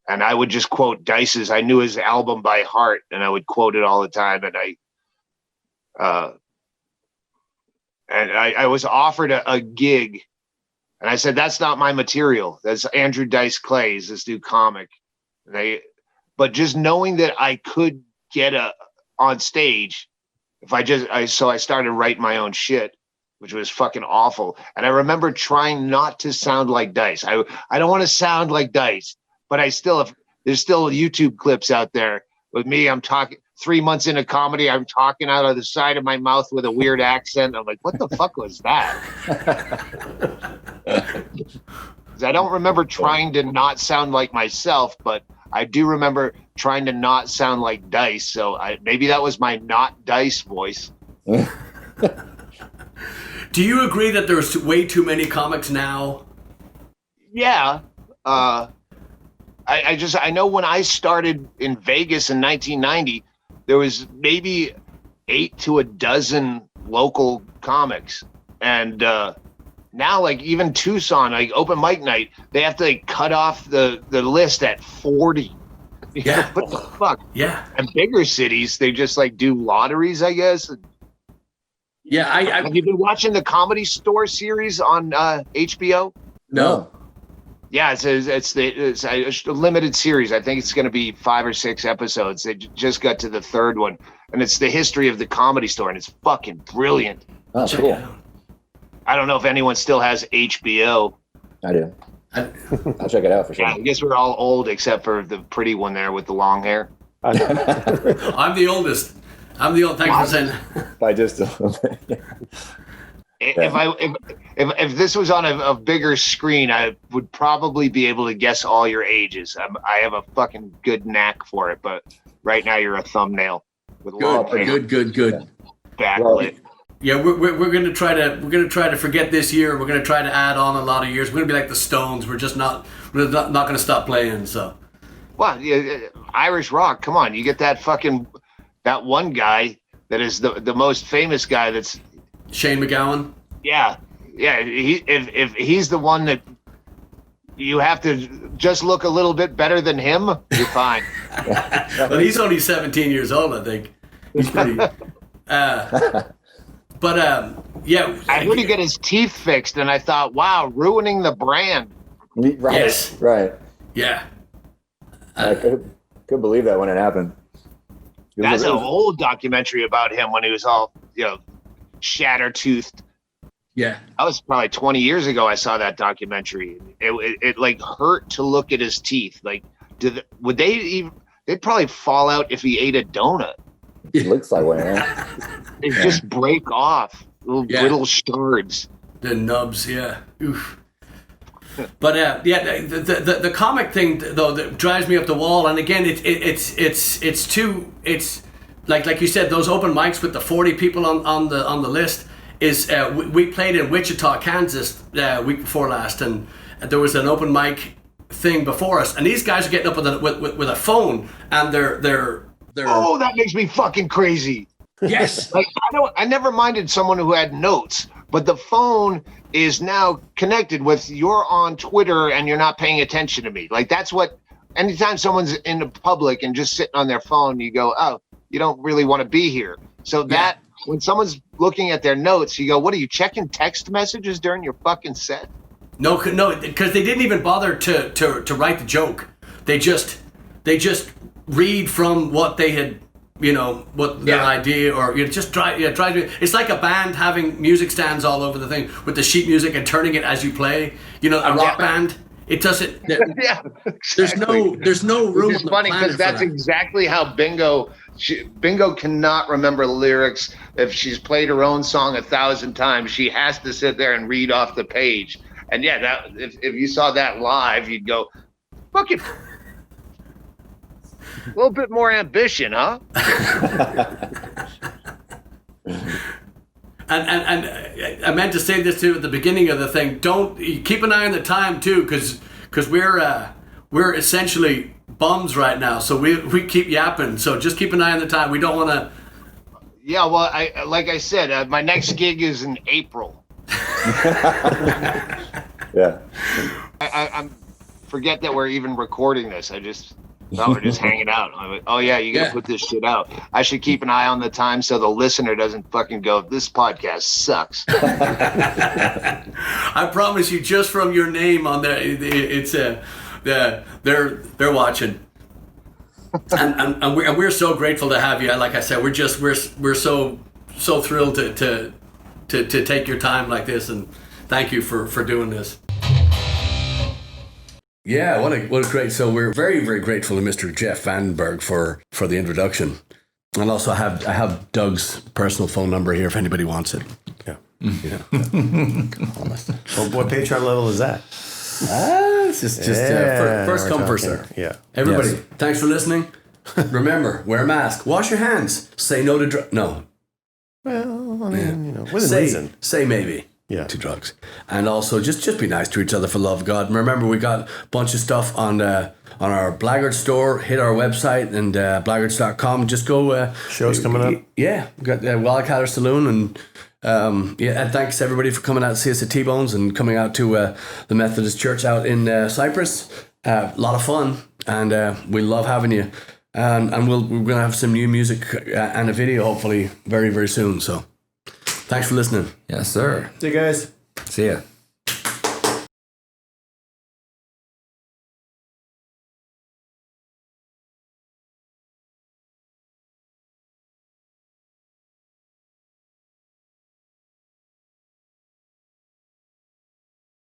And I would just quote Dice's. I knew his album by heart, and I would quote it all the time. And and I was offered a gig, and I said, that's not my material. That's Andrew Dice Clay's, this new comic. But just knowing that I could get on stage, so I started writing my own shit, which was fucking awful. And I remember trying not to sound like Dice. I don't want to sound like Dice, but there's still YouTube clips out there with me. I'm talking 3 months into comedy. I'm talking out of the side of my mouth with a weird accent. I'm like, what the fuck was that? I don't remember trying to not sound like myself, but I do remember trying to not sound like Dice. So maybe that was my not Dice voice. Do you agree that there's way too many comics now? Yeah. I know when I started in Vegas in 1990, there was maybe 8 to a dozen local comics. And now, like, even Tucson, like open mic night, they have to like cut off the list at 40. Yeah. What the fuck? Yeah. And bigger cities, they just like do lotteries, I guess. Yeah, have you been watching the Comedy Store series on HBO? No. Yeah, it's a limited series. I think it's going to be 5 or 6 episodes. They just got to the 3rd one, and it's the history of the Comedy Store, and it's fucking brilliant. Oh, cool. I don't know if anyone still has HBO. I do. I'll check it out for sure. Yeah, I guess we're all old except for the pretty one there with the long hair. I'm the oldest. I'm the old. Thanks for saying. By just If this was on a bigger screen, I would probably be able to guess all your ages. I have a fucking good knack for it, but right now you're a thumbnail with long hair. Good. Backlit. Yeah, we're gonna try to forget this year. We're gonna try to add on a lot of years. We're gonna be like the Stones. We're not gonna stop playing. So. Well, Irish rock. Come on, you get that one guy that is the most famous guy. That's Shane McGowan. Yeah. If he's the one that you have to just look a little bit better than him, you're fine. Well, he's only 17 years old, I think. He's pretty. Yeah. I heard he got his teeth fixed, and I thought, wow, ruining the brand. Right. Yes. Right. Yeah. I could believe that when it happened. That's an old documentary about him when he was all, shatter-toothed. Yeah. That was probably 20 years ago I saw that documentary. It like hurt to look at his teeth. Like, they'd probably fall out if he ate a donut. It looks like one, yeah. They just break off little shards. The nubs, yeah. Oof. But the comic thing though that drives me up the wall, and again it's like you said, those open mics with the 40 people on the list is we played in Wichita, Kansas week before last, and there was an open mic thing before us, and these guys are getting up with a phone, and they're oh, that makes me fucking crazy. Yes. Like I never minded someone who had notes, but the phone is now connected with you're on Twitter and you're not paying attention to me. Like that's what, anytime someone's in the public and just sitting on their phone, you go, oh, you don't really want to be here. So that when someone's looking at their notes, you go, what are you checking text messages during your fucking set? No, because they didn't even bother to write the joke. They just read from what they had, what their idea, or just try. It's like a band having music stands all over the thing with the sheet music and turning it as you play. A rock band. It doesn't. Yeah, exactly. There's no room. It's funny because that's exactly how Bingo cannot remember the lyrics. If she's played her own song 1,000 times, she has to sit there and read off the page. And if you saw that live, you'd go, fuck it. A little bit more ambition, huh? And I meant to say this too at the beginning of the thing. Don't keep an eye on the time too, because we're essentially bums right now. So we keep yapping. So just keep an eye on the time. We don't want to. Yeah, well, like I said, my next gig is in April. Yeah. I forget that we're even recording this. No, we're just hanging out. I'm like, oh yeah, you gotta put this shit out. I should keep an eye on the time so the listener doesn't fucking go, this podcast sucks. I promise you, just from your name on there, it's they're watching. And we're so grateful to have you. Like I said, we're so thrilled to take your time like this, and thank you for doing this. Yeah, what a great. So we're very, very grateful to Mr. Jeff Vandenberg for the introduction, and also I have Doug's personal phone number here if anybody wants it. Yeah. Well, what Patreon level is that? It's just first come, first serve. Yeah. Everybody, thanks for listening. Remember, wear a mask, wash your hands, say no to drugs. No. Well, I mean, within reason. Say maybe. To drugs, and also just be nice to each other for love of God. And remember, we got a bunch of stuff on our Blaggards store. Hit our website and blaggards.com. Just go. Shows coming up. Yeah, we got Wildcatter Saloon, and and thanks everybody for coming out to see us at T-Bones and coming out to the Methodist Church out in Cyprus. A lot of fun, and we love having you. And we're gonna have some new music and a video hopefully very, very soon. So. Thanks for listening. Yes, sir. See you guys. See ya.